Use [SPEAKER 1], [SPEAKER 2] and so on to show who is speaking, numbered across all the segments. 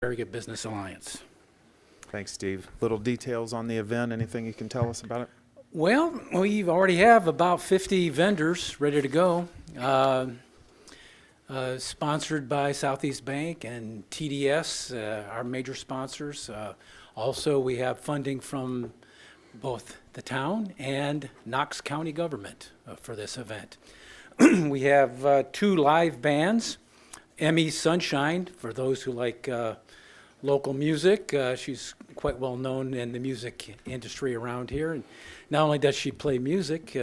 [SPEAKER 1] Farragut Business Alliance.
[SPEAKER 2] Thanks, Steve. Little details on the event. Anything you can tell us about it?
[SPEAKER 1] Well, we already have about 50 vendors ready to go. Sponsored by Southeast Bank and TDS, our major sponsors. Also, we have funding from both the town and Knox County government for this event. We have 2 live bands. Emmy Sunshine, for those who like local music. She's quite well known in the music industry around here. And not only does she play music,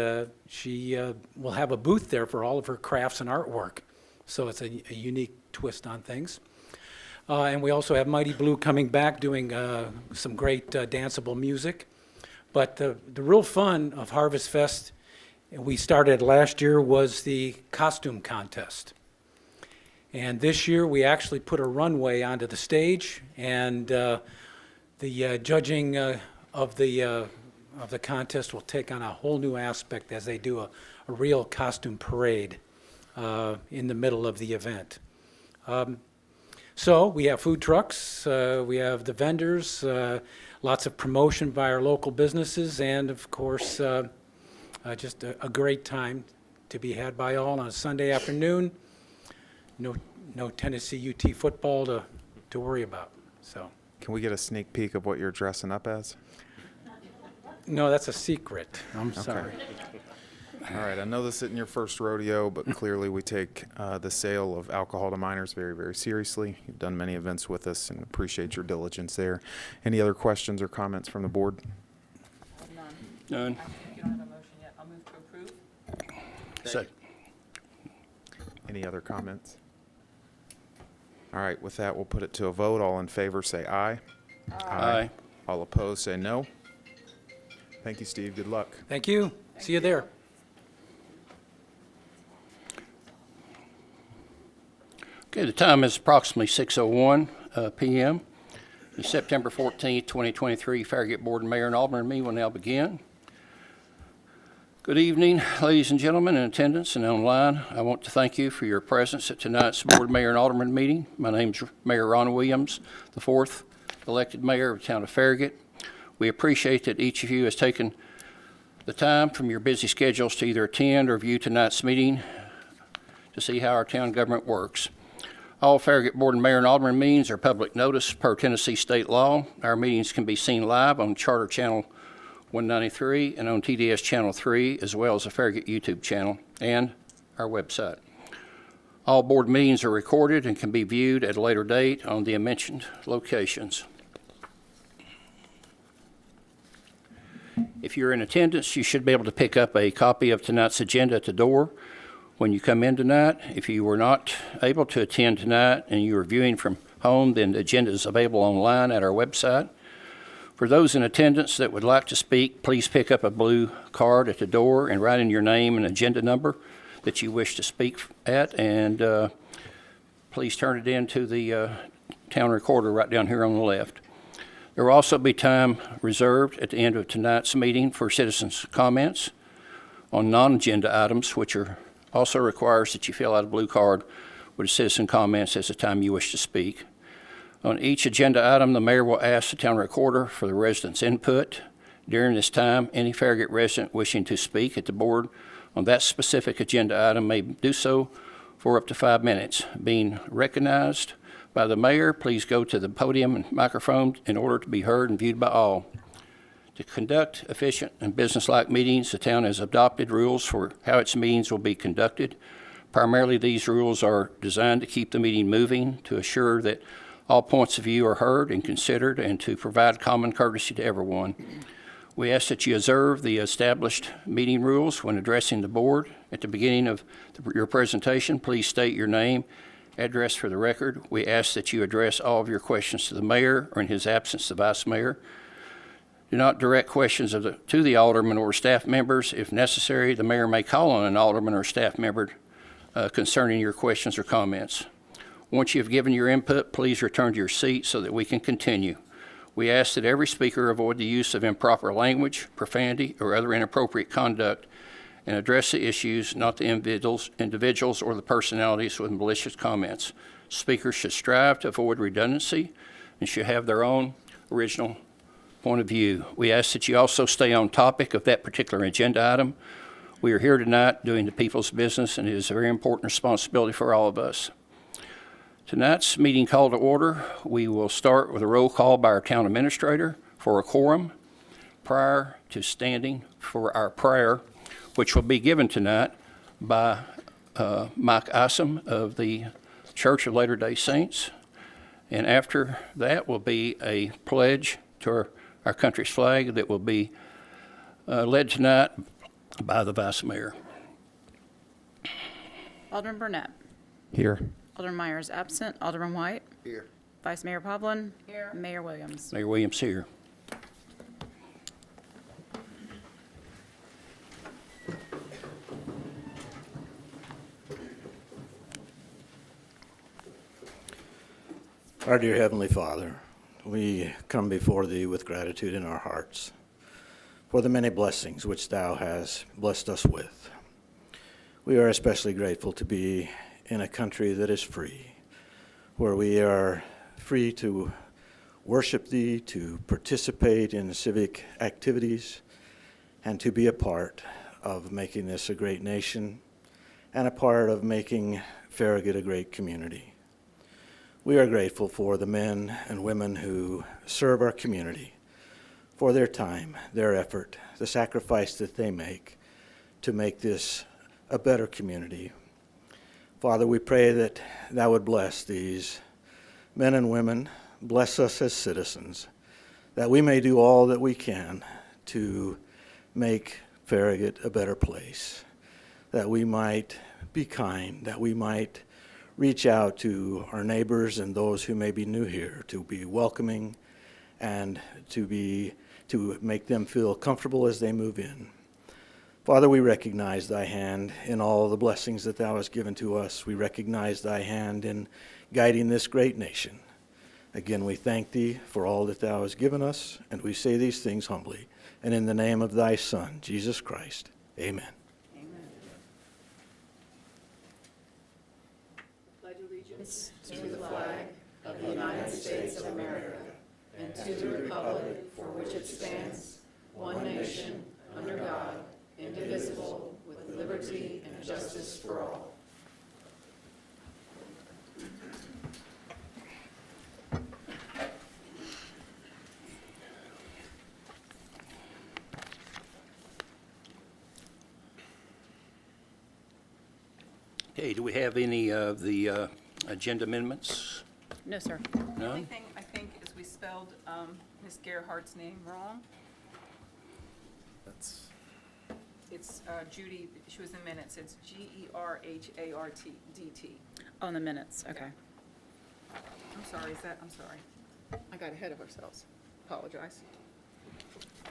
[SPEAKER 1] she will have a booth there for all of her crafts and artwork. So it's a unique twist on things. And we also have Mighty Blue coming back doing some great danceable music. But the real fun of Harvest Fest, we started last year, was the costume contest. And this year, we actually put a runway onto the stage, and the judging of the contest will take on a whole new aspect as they do a real costume parade in the middle of the event. So we have food trucks, we have the vendors, lots of promotion by our local businesses, and of course, just a great time to be had by all on a Sunday afternoon. No Tennessee UT football to worry about. So.
[SPEAKER 2] Can we get a sneak peek of what you're dressing up as?
[SPEAKER 1] No, that's a secret. I'm sorry.
[SPEAKER 2] All right, I know this isn't your first rodeo, but clearly we take the sale of alcohol to minors very, very seriously. You've done many events with us and appreciate your diligence there. Any other questions or comments from the board?
[SPEAKER 3] None.
[SPEAKER 4] I think you don't have a motion yet. I'll move to approve.
[SPEAKER 3] Second.
[SPEAKER 2] Any other comments? All right, with that, we'll put it to a vote. All in favor, say aye.
[SPEAKER 3] Aye.
[SPEAKER 2] All opposed, say no. Thank you, Steve. Good luck.
[SPEAKER 1] Thank you. See you there.
[SPEAKER 3] Okay, the time is approximately 6:01 p.m. The September 14th, 2023 Farragut Board and Mayor and Alderman meeting will now begin. Good evening, ladies and gentlemen in attendance and online. I want to thank you for your presence at tonight's Board, Mayor, and Alderman meeting. My name is Mayor Ron Williams, the 4th elected mayor of the town of Farragut. We appreciate that each of you has taken the time from your busy schedules to either attend or view tonight's meeting to see how our town government works. All Farragut Board and Mayor and Alderman meetings are public notice per Tennessee state law. Our meetings can be seen live on Charter Channel 193 and on TDS Channel 3, as well as the Farragut YouTube channel and our website. All board meetings are recorded and can be viewed at a later date on the mentioned locations. If you're in attendance, you should be able to pick up a copy of tonight's agenda at the door when you come in tonight. If you were not able to attend tonight and you are viewing from home, then the agenda is available online at our website. For those in attendance that would like to speak, please pick up a blue card at the door and write in your name and agenda number that you wish to speak at, and please turn it in to the town recorder right down here on the left. There will also be time reserved at the end of tonight's meeting for citizens' comments on non-agenda items, which also requires that you fill out a blue card with citizen comments as the time you wish to speak. On each agenda item, the mayor will ask the town recorder for the residents' input. During this time, any Farragut resident wishing to speak at the board on that specific agenda item may do so for up to 5 minutes. Being recognized by the mayor, please go to the podium and microphone in order to be heard and viewed by all. To conduct efficient and businesslike meetings, the town has adopted rules for how its meetings will be conducted. Primarily, these rules are designed to keep the meeting moving, to assure that all points of view are heard and considered, and to provide common courtesy to everyone. We ask that you observe the established meeting rules when addressing the board. At the beginning of your presentation, please state your name, address for the record. We ask that you address all of your questions to the mayor, or in his absence, the vice mayor. Do not direct questions to the alderman or staff members. If necessary, the mayor may call on an alderman or staff member concerning your questions or comments. Once you have given your input, please return to your seat so that we can continue. We ask that every speaker avoid the use of improper language, profanity, or other inappropriate conduct, and address the issues, not the individuals or the personalities with malicious comments. Speakers should strive to avoid redundancy and should have their own original point of view. We ask that you also stay on topic of that particular agenda item. We are here tonight doing the people's business, and it is a very important responsibility for all of us. Tonight's meeting call to order. We will start with a roll call by our town administrator for a quorum prior to standing for our prayer, which will be given tonight by Mike Isom of the Church of Latter-day Saints. And after that will be a pledge to our country's flag that will be led tonight by the Vice Mayor.
[SPEAKER 5] Alderman Burnett.
[SPEAKER 2] Here.
[SPEAKER 5] Alderman Myers absent. Alderman White.
[SPEAKER 6] Here.
[SPEAKER 5] Vice Mayor Povlin.
[SPEAKER 4] Here.
[SPEAKER 5] Mayor Williams.
[SPEAKER 3] Mayor Williams here.
[SPEAKER 6] Our dear Heavenly Father, we come before Thee with gratitude in our hearts for the many blessings which Thou hast blessed us with. We are especially grateful to be in a country that is free, where we are free to worship Thee, to participate in civic activities, and to be a part of making this a great nation and a part of making Farragut a great community. We are grateful for the men and women who serve our community, for their time, their effort, the sacrifice that they make to make this a better community. Father, we pray that Thou would bless these men and women, bless us as citizens, that we may do all that we can to make Farragut a better place, that we might be kind, that we might reach out to our neighbors and those who may be new here, to be welcoming and to make them feel comfortable as they move in. Father, we recognize Thy hand in all the blessings that Thou hast given to us. We recognize Thy hand in guiding this great nation. Again, we thank Thee for all that Thou hast given us, and we say these things humbly. And in the name of Thy Son, Jesus Christ, amen.
[SPEAKER 3] Okay, do we have any of the agenda amendments?
[SPEAKER 5] No, sir.
[SPEAKER 4] The only
[SPEAKER 3] None?
[SPEAKER 4] thing I think is we spelled Ms. Gerhardt's name wrong.
[SPEAKER 2] That's
[SPEAKER 4] It's Judy, she was in minutes, it's Gerhardt-DT.
[SPEAKER 5] On the minutes, okay.
[SPEAKER 4] I'm sorry, I'm sorry. I got ahead of ourselves. Apologize.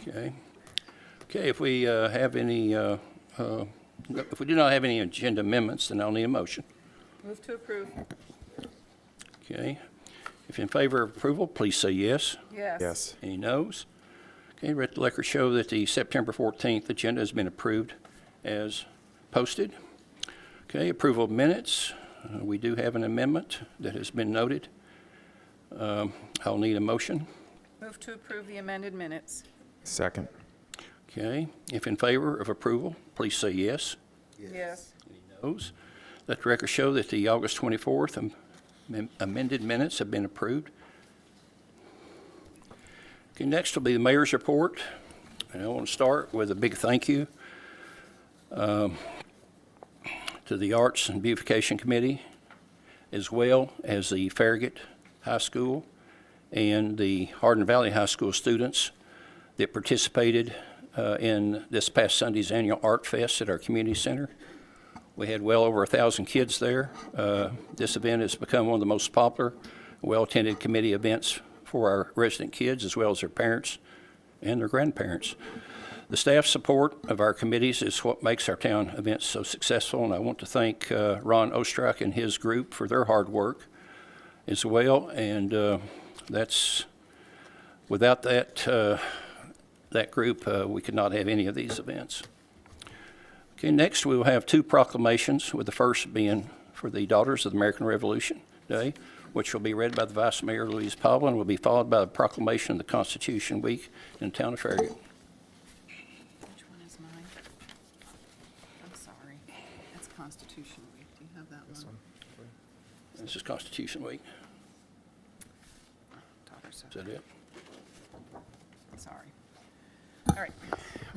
[SPEAKER 3] Okay. Okay, if we have any, if we do not have any agenda amendments, then I'll need a motion.
[SPEAKER 4] Move to approve.
[SPEAKER 3] Okay. If in favor of approval, please say yes.
[SPEAKER 4] Yes.
[SPEAKER 2] yes.
[SPEAKER 3] Any noes? Okay, let the record show that the September 14th agenda has been approved as posted. Okay, approval of minutes. We do have an amendment that has been noted. I'll need a motion.
[SPEAKER 4] Move to approve the amended minutes.
[SPEAKER 2] Second.
[SPEAKER 3] Okay, if in favor of approval, please say yes.
[SPEAKER 4] Yes.
[SPEAKER 3] Any noes? Let the record show that the August 24th amended minutes have been approved. Okay, next will be the mayor's report. And I want to start with a big thank you to the Arts and Beautification Committee, as well as the Farragut High School and the Hardin Valley High School students that participated in this past Sunday's annual Art Fest at our community center. We had well over 1,000 kids there. This event has become one of the most popular, well-attended committee events for our resident kids, as well as their parents and their grandparents. The staff support of our committees is what makes our town events so successful, and I want to thank Ron Ostrak and his group for their hard work as well. And without that group, we could not have any of these events. Okay, next we will have two proclamations, with the first being for the Daughters of the American Revolution. Day, which will be read by the Vice Mayor, Louise Pavlin, will be followed by the proclamation of the Constitution Week in the town of Farragut.
[SPEAKER 4] Which one is mine? I'm sorry. That's Constitution Week. Do you have that one?
[SPEAKER 3] This is Constitution Week.
[SPEAKER 4] Daughters
[SPEAKER 3] Is that it?
[SPEAKER 4] Sorry. All right.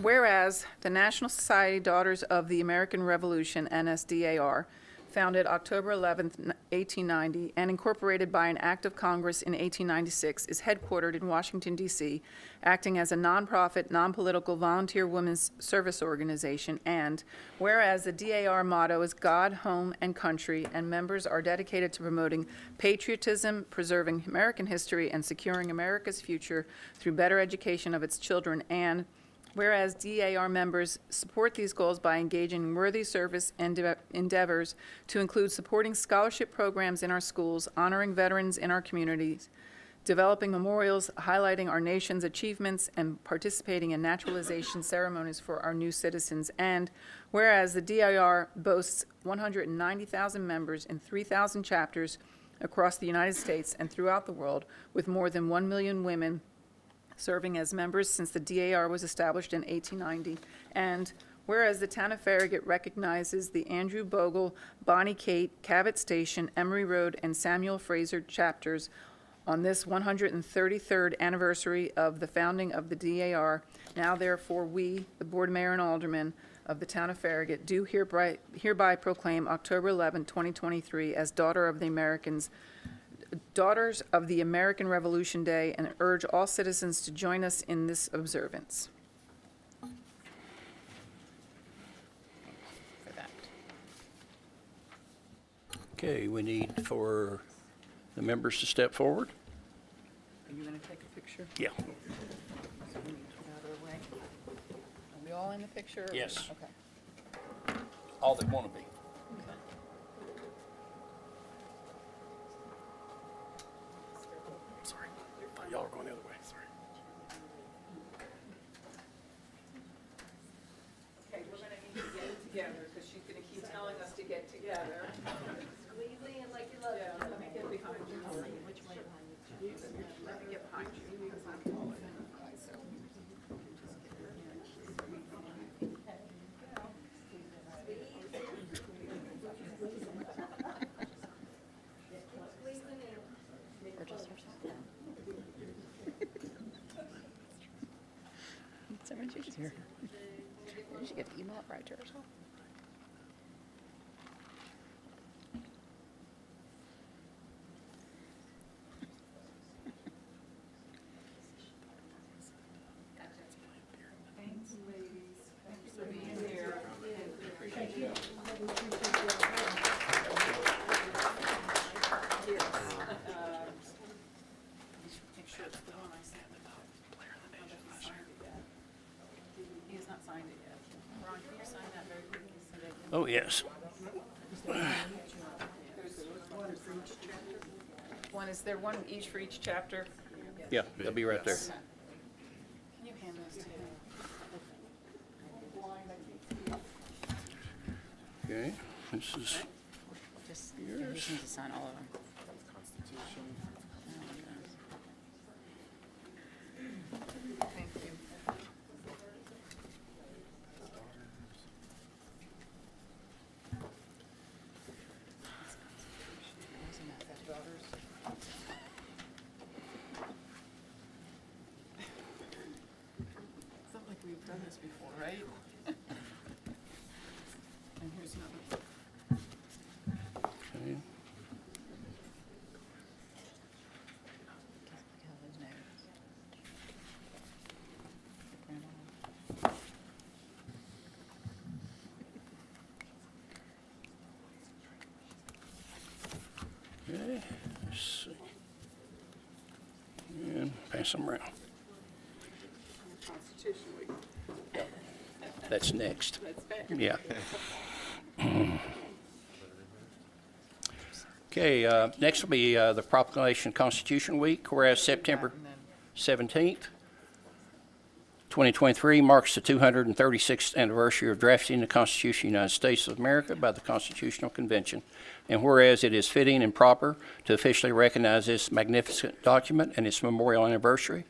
[SPEAKER 4] Whereas the National Society Daughters of the American Revolution, NSDAR, founded October 11th, 1890, and incorporated by an act of Congress in 1896, is headquartered in Washington, D.C., acting as a nonprofit, nonpolitical volunteer women's service organization. And whereas the DAR motto is God, Home, and Country, and members are dedicated to promoting patriotism, preserving American history, and securing America's future through better education of its children. And whereas DAR members support these goals by engaging in worthy service endeavors to include supporting scholarship programs in our schools, honoring veterans in our communities, developing memorials highlighting our nation's achievements, and participating in naturalization ceremonies for our new citizens. And whereas the DAR boasts 190,000 members in 3,000 chapters across the United States and throughout the world, with more than 1 million women serving as members since the DAR was established in 1890. And whereas the town of Farragut recognizes the Andrew Bogle, Bonnie Kate, Cabot Station, Emory Road, and Samuel Fraser chapters on this 133rd anniversary of the founding of the DAR, now therefore we, the Board Mayor and Aldermen of the town of Farragut, do hereby proclaim October 11, 2023 as Daughters of the American Revolution Day, and urge all citizens to join us in this observance. For that.
[SPEAKER 3] Okay, we need for the members to step forward.
[SPEAKER 4] Are you going to take a picture?
[SPEAKER 3] Yeah.
[SPEAKER 4] So we need to get out of the way. Are we all in the picture? or-
[SPEAKER 3] Yes.
[SPEAKER 4] Okay.
[SPEAKER 3] All that want to be. Sorry. Thought y'all were going the other way. Sorry.
[SPEAKER 4] Okay, we're going to need to get it together, because she's going to keep telling us to get together.
[SPEAKER 7] Squeezing it like you love
[SPEAKER 4] Yeah,
[SPEAKER 7] it.
[SPEAKER 4] let me get behind you.
[SPEAKER 7] Which way behind you?
[SPEAKER 4] Let me get behind you. because I'm taller than you guys, so.
[SPEAKER 5] Or just yourself. Someone should here. You should get the email right to yourself.
[SPEAKER 4] Thanks, ladies. Thanks for being here. Appreciate you. Yes. Make sure it's the one I sent. He has not signed it yet. Ron, can you sign that very quickly? so they can-
[SPEAKER 3] Oh, yes.
[SPEAKER 4] One, is there one each for each chapter?
[SPEAKER 3] Yeah, they'll be right there.
[SPEAKER 4] Can you hand those to him?
[SPEAKER 3] Okay, this is,
[SPEAKER 5] Just, yeah, you just need to sign all of them.
[SPEAKER 4] Thank you. It's not like we've done this before, right? And here's another.
[SPEAKER 3] okay. Okay, let's see. And pass them around.
[SPEAKER 4] Constitution Week.
[SPEAKER 3] That's next.
[SPEAKER 4] That's back.
[SPEAKER 3] Yeah. Okay, next will be the proclamation Constitution Week, whereas September
[SPEAKER 4] And then
[SPEAKER 3] 17th 2023 marks the 236th anniversary of drafting the Constitution of the United States of America by the Constitutional Convention. And whereas it is fitting and proper to officially recognize this magnificent document and its memorial anniversary,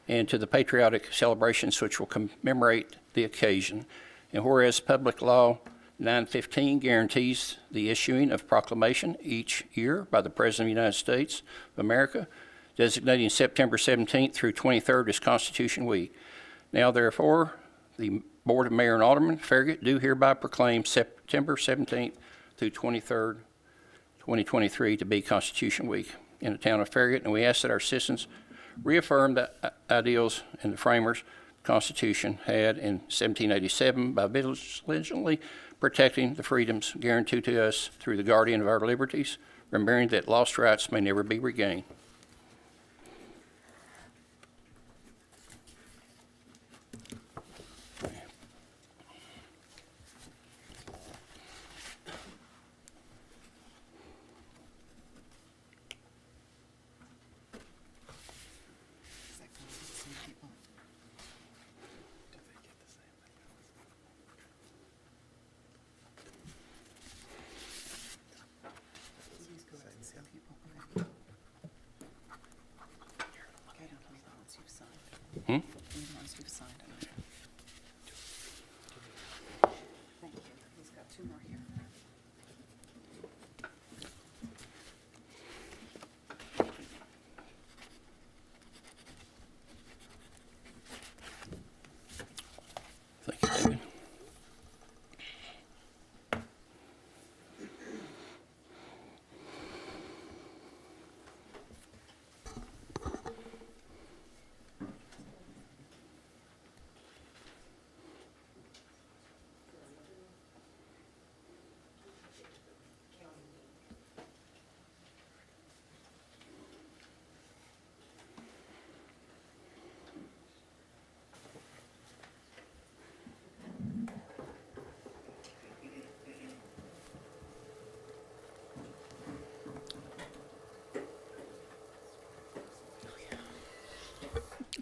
[SPEAKER 3] and to the patriotic celebrations which will commemorate the occasion. And whereas Public Law 915 guarantees the issuing of proclamation each year by the President of the United States of America, designating September 17th through 23rd as Constitution Week. Now therefore, the Board of Mayor and Alderman, Farragut, do hereby proclaim September 17th through 23rd, 2023 to be Constitution Week in the town of Farragut, and we ask that our citizens reaffirm the ideals and the framers' Constitution had in 1787 by vigilantly protecting the freedoms guaranteed to us through the guardian of our liberties, remembering that lost rights may never be regained. Thank you, David.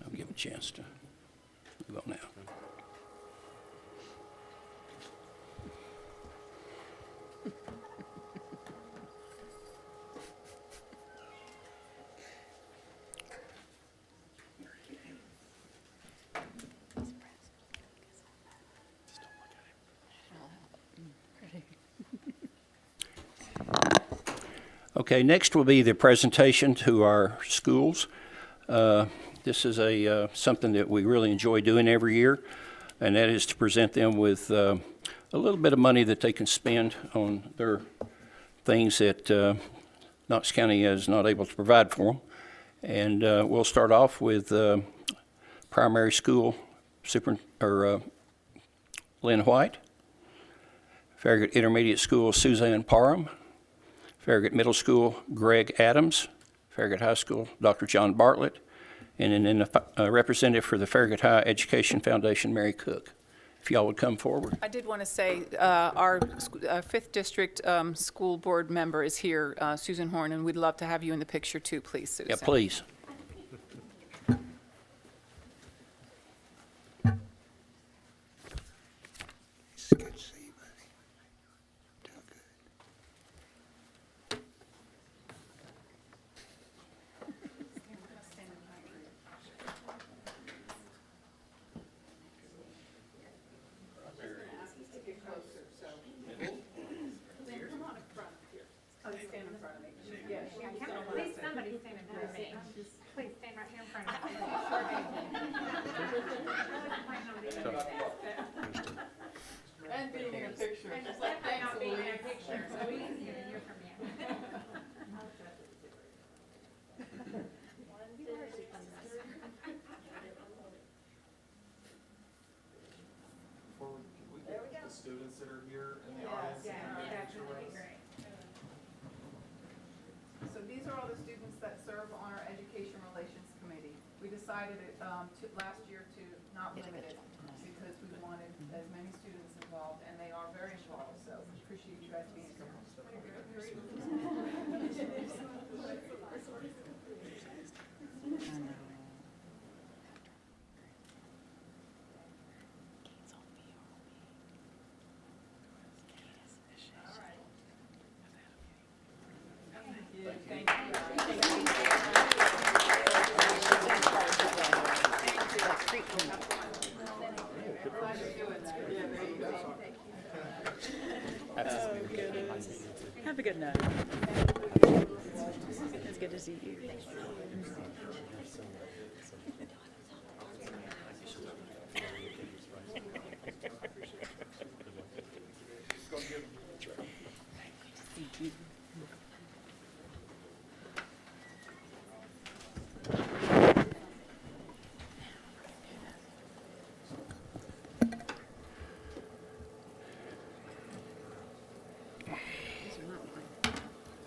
[SPEAKER 3] I'll give him a chance to go now. Okay, next will be the presentation to our schools. This is something that we really enjoy doing every year, and that is to present them with a little bit of money that they can spend on their things that Knox County is not able to provide for them. And we'll start off with primary school Lynn White, Farragut Intermediate School Suzanne Parham, Farragut Middle School Greg Adams, Farragut High School Dr. John Bartlett, and then a representative for the Farragut High Education Foundation, Mary Cook. If y'all would come forward.
[SPEAKER 4] I did want to say our 5th District School Board member is here, Susan Horn, and we'd love to have you in the picture too, please, Susan.
[SPEAKER 3] Yeah, please.
[SPEAKER 8] Please, somebody stand in front of me. Please stand right here in front of me.
[SPEAKER 4] And being in a picture.
[SPEAKER 8] And just like not being in a picture, so we can get to hear from you.
[SPEAKER 2] The students that are here in the audience.
[SPEAKER 8] That would be great.
[SPEAKER 4] So these are all the students that serve on our Education Relations Committee. We decided last year to not limit it because we wanted as many students involved, and they are very involved, so appreciate you guys being here.
[SPEAKER 5] Have a good night. It's good to see you.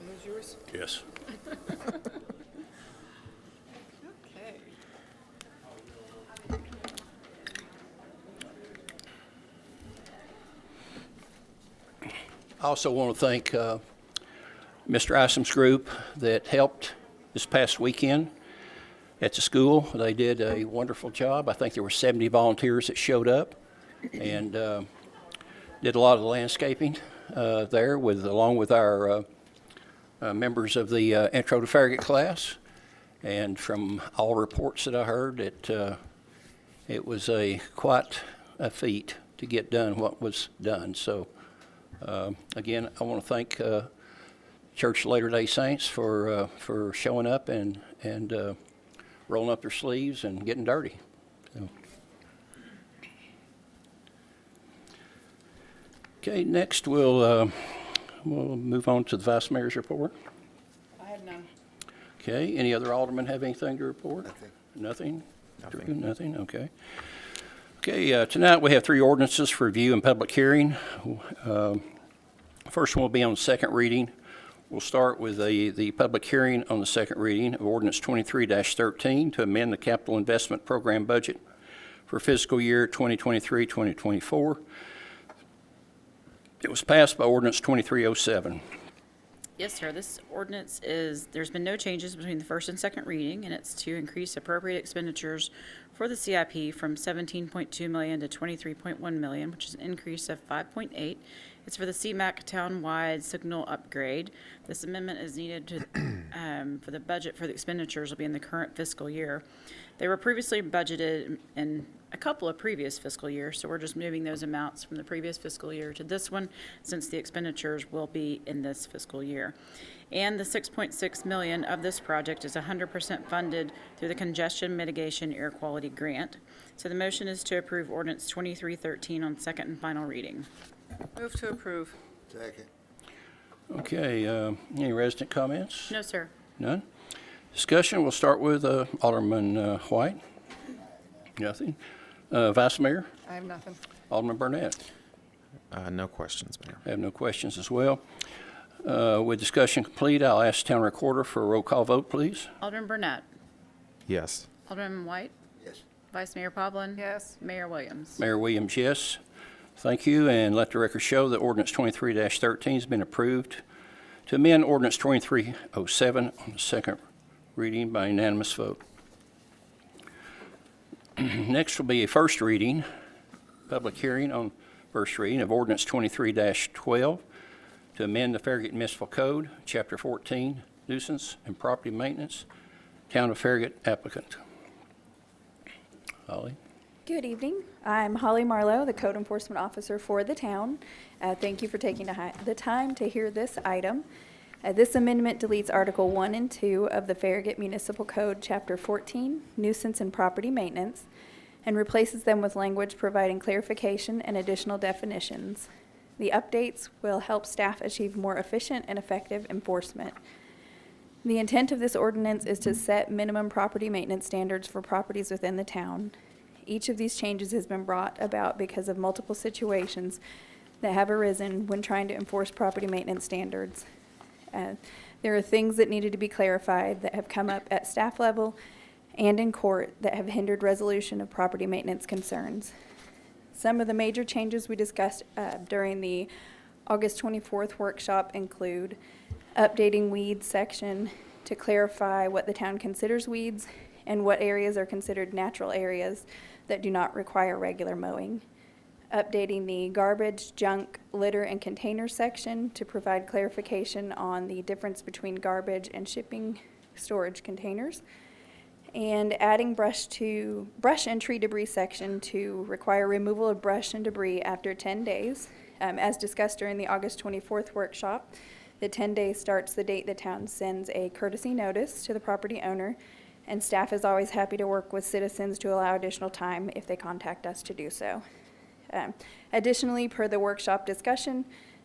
[SPEAKER 4] Those yours?
[SPEAKER 3] Yes.
[SPEAKER 4] Okay.
[SPEAKER 3] I also want to thank Mr. Isom's group that helped this past weekend at the school. They did a wonderful job. I think there were 70 volunteers that showed up and did a lot of the landscaping there along with our members of the Intro to Farragut class. And from all reports that I heard, it was quite a feat to get done what was done. So again, I want to thank Church of Latter-day Saints for showing up and rolling up their sleeves and getting dirty. So. Okay, next we'll move on to the Vice Mayor's report.
[SPEAKER 4] I have none.
[SPEAKER 3] Okay, any other aldermen have anything to report? Nothing.
[SPEAKER 2] Nothing?
[SPEAKER 3] Drew, nothing, okay. Okay, tonight we have 3 ordinances for review and public hearing. First one will be on second reading. We'll start with the public hearing on the second reading of ordinance 23-13 to amend the capital investment program budget for fiscal year 2023-2024. It was passed by ordinance 2307.
[SPEAKER 5] Yes, sir. This ordinance there's been no changes between the first and second reading, and it's to increase appropriate expenditures for the CIP from $17.2 million to $23.1 million, which is an increase of 5.8. It's for the CMAC townwide signal upgrade. This amendment is needed for the budget for the expenditures will be in the current fiscal year. They were previously budgeted in a couple of previous fiscal years, so we're just moving those amounts from the previous fiscal year to this one, since the expenditures will be in this fiscal year. And the $6.6 million of this project is 100% funded through the Congestion Mitigation Air Quality Grant. So the motion is to approve ordinance 2313 on second and final reading.
[SPEAKER 4] Move to approve.
[SPEAKER 9] Second.
[SPEAKER 3] Okay, any resident comments?
[SPEAKER 5] No, sir.
[SPEAKER 3] None? Discussion, we'll start with Alderman White. Nothing. Vice Mayor,
[SPEAKER 4] I have nothing.
[SPEAKER 3] Alderman Burnett.
[SPEAKER 2] No questions, Mayor.
[SPEAKER 3] I have no questions as well. With discussion complete, I'll ask Town Recorder for a roll call vote, please.
[SPEAKER 5] Alderman Burnett.
[SPEAKER 2] Yes.
[SPEAKER 5] Alderman White.
[SPEAKER 9] Yes.
[SPEAKER 5] Vice Mayor Poblin.
[SPEAKER 4] Yes.
[SPEAKER 5] Mayor Williams.
[SPEAKER 3] Mayor Williams, yes. Thank you, and let the record show that ordinance 23-13 has been approved to amend ordinance 2307 on the second reading by unanimous vote. Next will be a first reading, public hearing on first reading of ordinance 23-12 to amend the Farragut Municipal Code, Chapter 14, nuisance and property maintenance, Town of Farragut applicant. Holly?
[SPEAKER 10] Good evening. I'm Holly Marlowe, the Code Enforcement Officer for the town. Thank you for taking the time to hear this item. This amendment deletes Article 1 and 2 of the Farragut Municipal Code, Chapter 14, Nuisance and Property Maintenance, and replaces them with language providing clarification and additional definitions. The updates will help staff achieve more efficient and effective enforcement. The intent of this ordinance is to set minimum property maintenance standards for properties within the town. Each of these changes has been brought about because of multiple situations that have arisen when trying to enforce property maintenance standards. There are things that needed to be clarified that have come up at staff level and in court that have hindered resolution of property maintenance concerns. Some of the major changes we discussed during the August 24th workshop include updating weeds section to clarify what the town considers weeds and what areas are considered natural areas that do not require regular mowing. Updating the garbage, junk, litter, and container section to provide clarification on the difference between garbage and shipping storage containers. And adding brush and tree debris section to require removal of brush and debris after 10 days. As discussed during the August 24th workshop, The 10 days starts the date the town sends a courtesy notice to the property owner, and staff is always happy to work with citizens to allow additional time if they contact us to do so. Additionally, per the workshop discussion,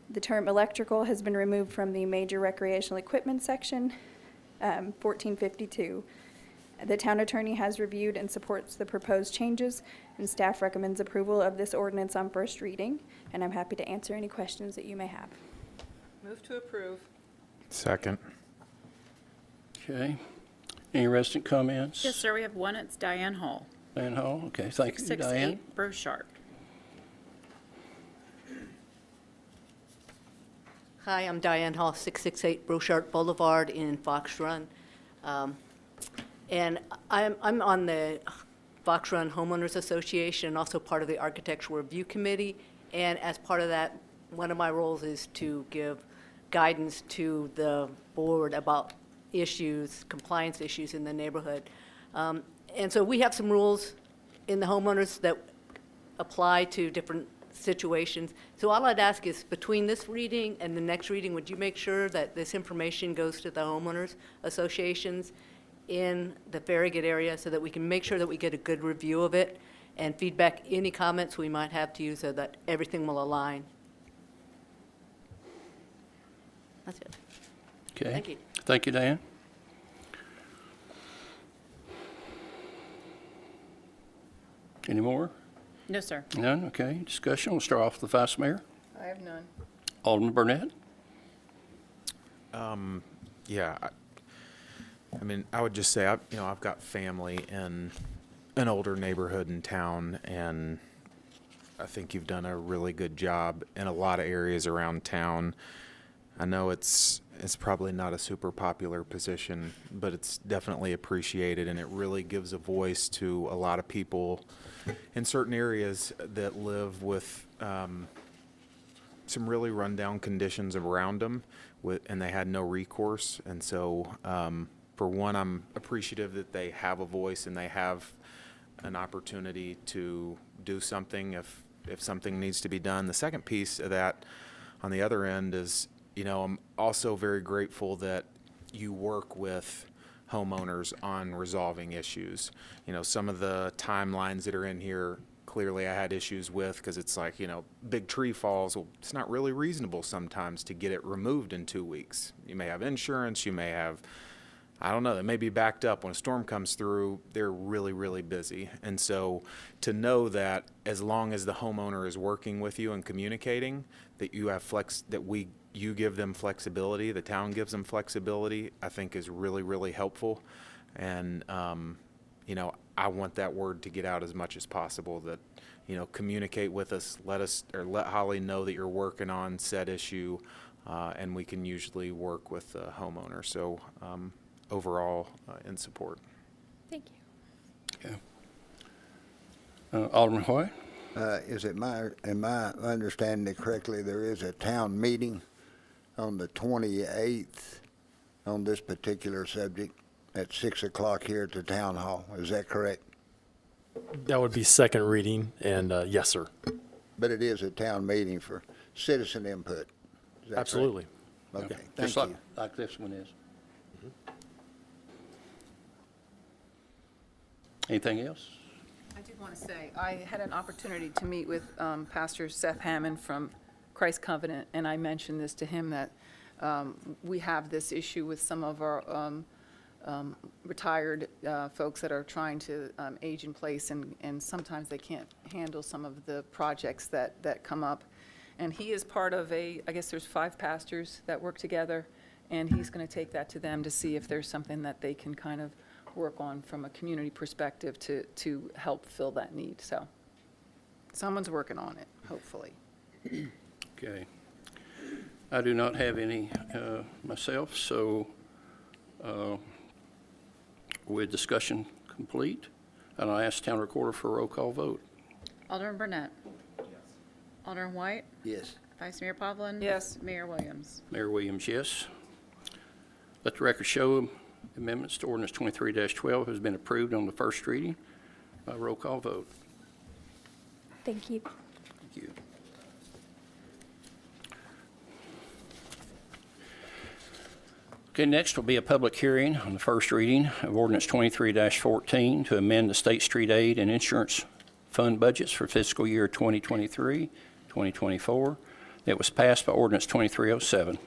[SPEAKER 10] the term electrical has been removed from the major recreational equipment section, 1452. The town attorney has reviewed and supports the proposed changes, and staff recommends approval of this ordinance on first reading, and I'm happy to answer any questions that you may have.
[SPEAKER 4] Move to approve.
[SPEAKER 2] Second.
[SPEAKER 3] Okay. Any resident comments?
[SPEAKER 5] Yes, sir, we have one. It's Diane Hall.
[SPEAKER 3] Diane Hall, okay, thank you, Diane.
[SPEAKER 5] 668 Brochard.
[SPEAKER 7] Hi, I'm Diane Hall, 668 Brochard Boulevard in Fox Run. And I'm on the Fox Run Homeowners Association, also part of the Architectural Review Committee. And as part of that, one of my roles is to give guidance to the board about issues, compliance issues in the neighborhood. And so we have some rules in the homeowners that apply to different situations. So all I'd ask is, between this reading and the next reading, would you make sure that this information goes to the homeowners associations in the Farragut area so that we can make sure that we get a good review of it and feedback any comments we might have to you so that everything will align? That's it.
[SPEAKER 3] Okay.
[SPEAKER 7] Thank you.
[SPEAKER 3] Thank you, Diane. Any more?
[SPEAKER 5] No, sir.
[SPEAKER 3] None, okay. Discussion, we'll start off with the Vice Mayor.
[SPEAKER 4] I have none.
[SPEAKER 3] Alderman Burnett?
[SPEAKER 2] Yeah, I mean, I would just say, I've got family in an older neighborhood in town, and I think you've done a really good job in a lot of areas around town. I know it's probably not a super popular position, but it's definitely appreciated, and it really gives a voice to a lot of people in certain areas that live with some really rundown conditions around them, and they had no recourse. And so, for one, I'm appreciative that they have a voice and they have an opportunity to do something if something needs to be done. The second piece of that, on the other end, is, I'm also very grateful that you work with homeowners on resolving issues. Some of the timelines that are in here, clearly I had issues with, because it's like, big tree falls. Well, it's not really reasonable sometimes to get it removed in 2 weeks. You may have insurance, you may have, I don't know, they may be backed up. When a storm comes through, they're really, really busy. And so to know that as long as the homeowner is working with you and communicating, that you have you give them flexibility, the town gives them flexibility, I think is really, really helpful. And, I want that word to get out as much as possible, that, communicate with us, let Holly know that you're working on said issue, and we can usually work with the homeowner. So, overall, in support.
[SPEAKER 10] Thank you.
[SPEAKER 3] Okay. Alderman Hoy?
[SPEAKER 9] Am I understanding it correctly, there is a town meeting on the 28th on this particular subject at 6 o'clock here at the town hall? Is that correct?
[SPEAKER 11] That would be second reading, and yes, sir.
[SPEAKER 9] But it is a town meeting for citizen input. Is that correct?
[SPEAKER 11] Absolutely.
[SPEAKER 9] Okay,
[SPEAKER 3] Just
[SPEAKER 9] thank you.
[SPEAKER 3] like this one is. Anything else?
[SPEAKER 4] I did want to say, I had an opportunity to meet with Pastor Seth Hammond from Christ Covenant, and I mentioned this to him, that we have this issue with some of our retired folks that are trying to age in place, and sometimes they can't handle some of the projects that come up. And he is part of I guess there's 5 pastors that work together, and he's going to take that to them to see if there's something that they can kind of work on from a community perspective to help fill that need. So someone's working on it, hopefully.
[SPEAKER 3] Okay. I do not have any myself, so with discussion complete, and I ask town recorder for a roll call vote.
[SPEAKER 5] Alderman Burnett. Yes. Alderman White.
[SPEAKER 9] Yes.
[SPEAKER 5] Vice Mayor Pavlin.
[SPEAKER 4] Yes.
[SPEAKER 5] Mayor Williams.
[SPEAKER 3] Mayor Williams, yes. Let the record show amendments to ordinance 23-12 has been approved on the first reading by roll call vote.
[SPEAKER 10] Thank you.
[SPEAKER 3] Thank you. Okay, next will be a public hearing on the first reading of ordinance 23-14 to amend the state street aid and insurance fund budgets for fiscal year 2023, 2024. That was passed by ordinance 2307.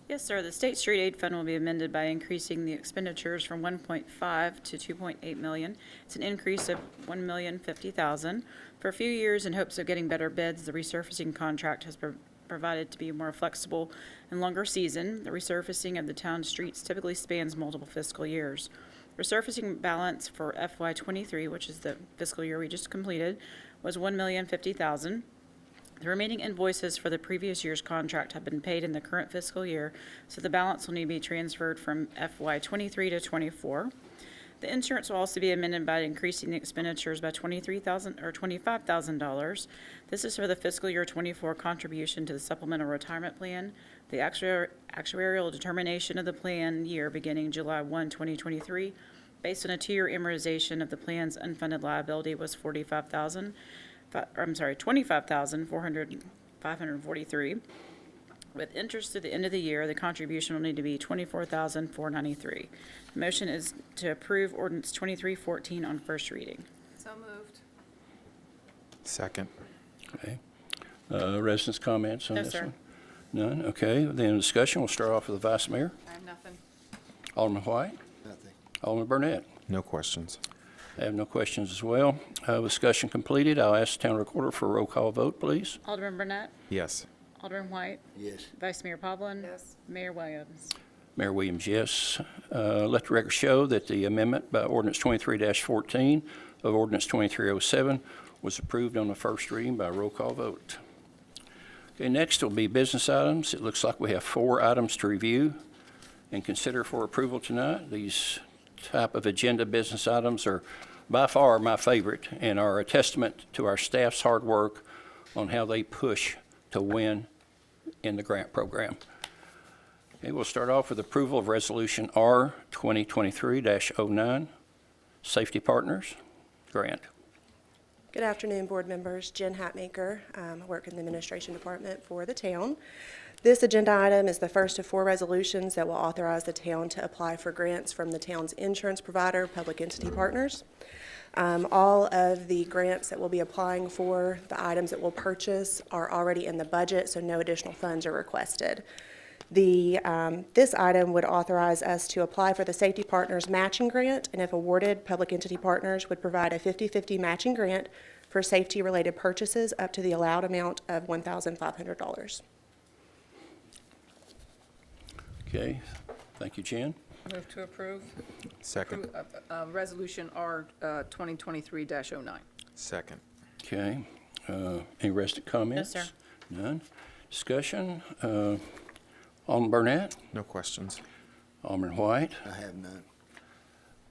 [SPEAKER 5] Yes, sir. The State Street Aid Fund will be amended by increasing the expenditures from 1.5 to 2.8 million. It's an increase of $1,050,000. For a few years, in hopes of getting better bids, the resurfacing contract has provided to be more flexible and longer season. The resurfacing of the town streets typically spans multiple fiscal years. Resurfacing balance for FY23, which is the fiscal year we just completed, was $1,050,000. The remaining invoices for the previous year's contract have been paid in the current fiscal year, so the balance will need to be transferred from FY23 to 24. The insurance will also be amended by increasing the expenditures by $25,000. This is for the fiscal year 24 contribution to the supplemental retirement plan, the actuarial determination of the plan year beginning July 1, 2023, based on a 2-year amortization of the plan's unfunded liability was $25,543. With interest through the end of the year, the contribution will need to be $24,493. The motion is to approve ordinance 2314 on first reading.
[SPEAKER 4] So moved.
[SPEAKER 2] Second.
[SPEAKER 3] Okay. Residents' comments on
[SPEAKER 5] No,
[SPEAKER 3] this
[SPEAKER 5] sir.
[SPEAKER 3] one? None? Okay, then discussion. We'll start off with the Vice Mayor.
[SPEAKER 4] I have nothing.
[SPEAKER 3] Alderman White.
[SPEAKER 9] Nothing.
[SPEAKER 3] Alderman Burnett.
[SPEAKER 2] No questions.
[SPEAKER 3] I have no questions as well. Discussion completed. I'll ask the town recorder for a roll call vote, please.
[SPEAKER 5] Alderman Burnett,
[SPEAKER 2] Yes.
[SPEAKER 5] Alderman White,
[SPEAKER 9] Yes.
[SPEAKER 5] Vice Mayor Povlin.
[SPEAKER 4] Yes.
[SPEAKER 5] Mayor Williams.
[SPEAKER 3] Mayor Williams, yes. Let the record show that the amendment by ordinance 23-14 of ordinance 2307 was approved on the first reading by roll call vote. Okay, next will be business items. It looks like we have 4 items to review and consider for approval tonight. These type of agenda business items are by far my favorite and are a testament to our staff's hard work on how they push to win in the grant program. Okay, we'll start off with approval of Resolution R 2023-09, Safety Partners Grant.
[SPEAKER 12] Good afternoon, board members. Jen Hatmaker. I work in the administration department for the town. This agenda item is the first of 4 resolutions that will authorize the town to apply for grants from the town's insurance provider, Public Entity Partners. All of the grants that we'll be applying for, the items that we'll purchase, are already in the budget, so no additional funds are requested. This item would authorize us to apply for the Safety Partners Matching Grant, and if awarded, Public Entity Partners would provide a 50-50 matching grant for safety-related purchases up to the allowed amount of $1,500.
[SPEAKER 3] Okay, thank you, Jen.
[SPEAKER 4] Move to approve.
[SPEAKER 2] Second.
[SPEAKER 4] Resolution R 2023-09.
[SPEAKER 2] Second.
[SPEAKER 3] Okay, any resident comments?
[SPEAKER 5] No, sir.
[SPEAKER 3] None. Discussion, Alderman Burnett,
[SPEAKER 2] No questions.
[SPEAKER 3] Alderman White,
[SPEAKER 9] I have none.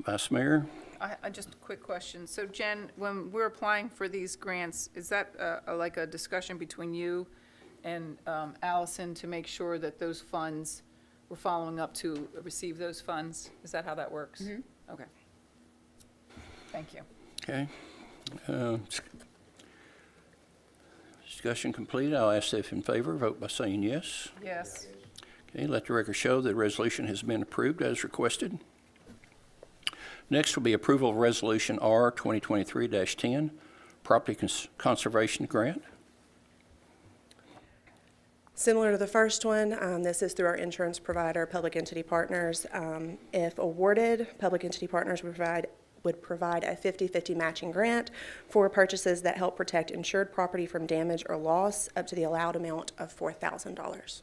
[SPEAKER 3] Vice Mayor.
[SPEAKER 4] I just a quick question. So Jen, when we're applying for these grants, is that like a discussion between you and Allison to make sure that those funds, we're following up to receive those funds? Is that how that works? Mm-hmm. Okay. Thank you.
[SPEAKER 3] Okay. Discussion complete. I'll ask if in favor, vote by saying yes.
[SPEAKER 4] Yes.
[SPEAKER 3] Okay, let the record show that the resolution has been approved as requested. Next will be approval of Resolution R 2023-10, Property Conservation Grant.
[SPEAKER 12] Similar to the first one, this is through our insurance provider, Public Entity Partners. If awarded, Public Entity Partners would provide a 50-50 matching grant for purchases that help protect insured property from damage or loss up to the allowed amount of $4,000.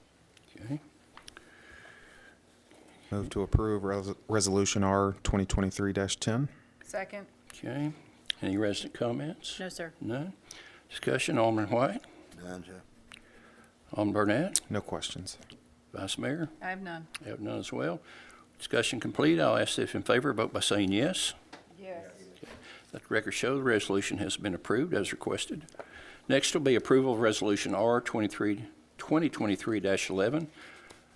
[SPEAKER 3] Okay.
[SPEAKER 2] Move to approve Resolution R 2023-10.
[SPEAKER 4] Second.
[SPEAKER 3] Okay. Any resident comments?
[SPEAKER 5] No, sir.
[SPEAKER 3] None. Discussion, Alderman White,
[SPEAKER 9] None, sir.
[SPEAKER 3] Alderman Burnett,
[SPEAKER 2] No questions.
[SPEAKER 3] Vice Mayor.
[SPEAKER 4] I have none.
[SPEAKER 3] I have none as well. Discussion complete. I'll ask if in favor, vote by saying yes.
[SPEAKER 4] Yes.
[SPEAKER 3] Let the record show the resolution has been approved as requested. Next will be approval of Resolution R 2023-11,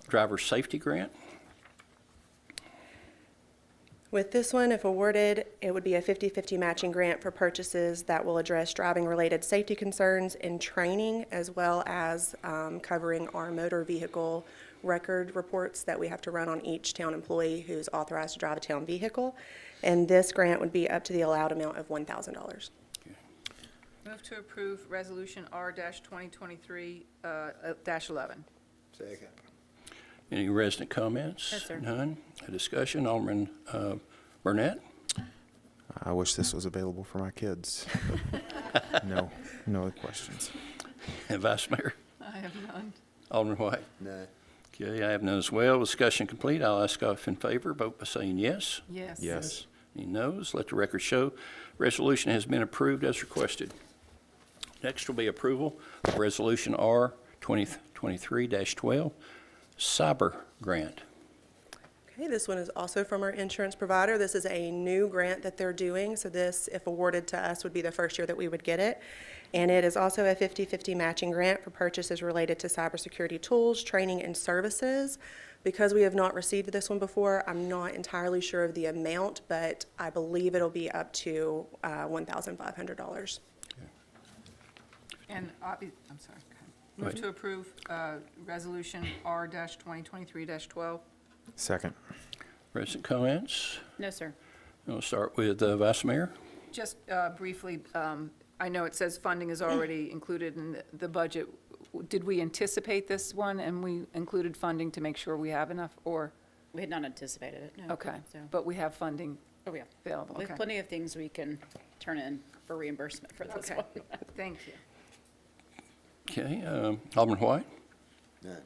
[SPEAKER 3] Driver Safety Grant.
[SPEAKER 12] With this one, if awarded, it would be a 50-50 matching grant for purchases that will address driving-related safety concerns and training, as well as covering our motor vehicle record reports that we have to run on each town employee who's authorized to drive a town vehicle. And this grant would be up to the allowed amount of $1,000.
[SPEAKER 4] Move to approve Resolution R-2023-11.
[SPEAKER 9] Second.
[SPEAKER 3] Any resident comments?
[SPEAKER 5] No, sir.
[SPEAKER 3] None. A discussion, Alderman Burnett?
[SPEAKER 2] I wish this was available for my kids. No other questions.
[SPEAKER 3] And Vice Mayor?
[SPEAKER 4] I have none.
[SPEAKER 3] Alderman White?
[SPEAKER 9] No.
[SPEAKER 3] Okay, I have none as well. Discussion complete. I'll ask if in favor, vote by saying yes.
[SPEAKER 4] Yes.
[SPEAKER 2] Yes.
[SPEAKER 3] Any noes? Let the record show. Resolution has been approved as requested. Next will be approval of Resolution R 2023-12, Cyber Grant.
[SPEAKER 12] Okay, this one is also from our insurance provider. This is a new grant that they're doing, so this, if awarded to us, would be the first year that we would get it. And it is also a 50/50 matching grant for purchases related to cybersecurity tools, training, and services. Because we have not received this one before, I'm not entirely sure of the amount, but I believe it'll be up to $1,500.
[SPEAKER 4] And, I'm sorry. Go ahead.
[SPEAKER 3] Go
[SPEAKER 4] Move
[SPEAKER 3] ahead.
[SPEAKER 4] to approve Resolution R-2023-12.
[SPEAKER 2] Second.
[SPEAKER 3] Resident comments?
[SPEAKER 5] No, sir.
[SPEAKER 3] We'll start with Vice Mayor.
[SPEAKER 4] Just briefly, I know it says funding is already included in the budget. Did we anticipate this one and we included funding to make sure we have enough, or?
[SPEAKER 5] We had not anticipated it, no.
[SPEAKER 4] Okay,
[SPEAKER 5] So,
[SPEAKER 4] but we have funding
[SPEAKER 5] oh, yeah.
[SPEAKER 4] available,
[SPEAKER 5] We have
[SPEAKER 4] okay.
[SPEAKER 5] plenty of things we can turn in for reimbursement for this
[SPEAKER 4] Okay,
[SPEAKER 5] one.
[SPEAKER 4] thank you.
[SPEAKER 3] Okay, Alderman White?
[SPEAKER 9] No.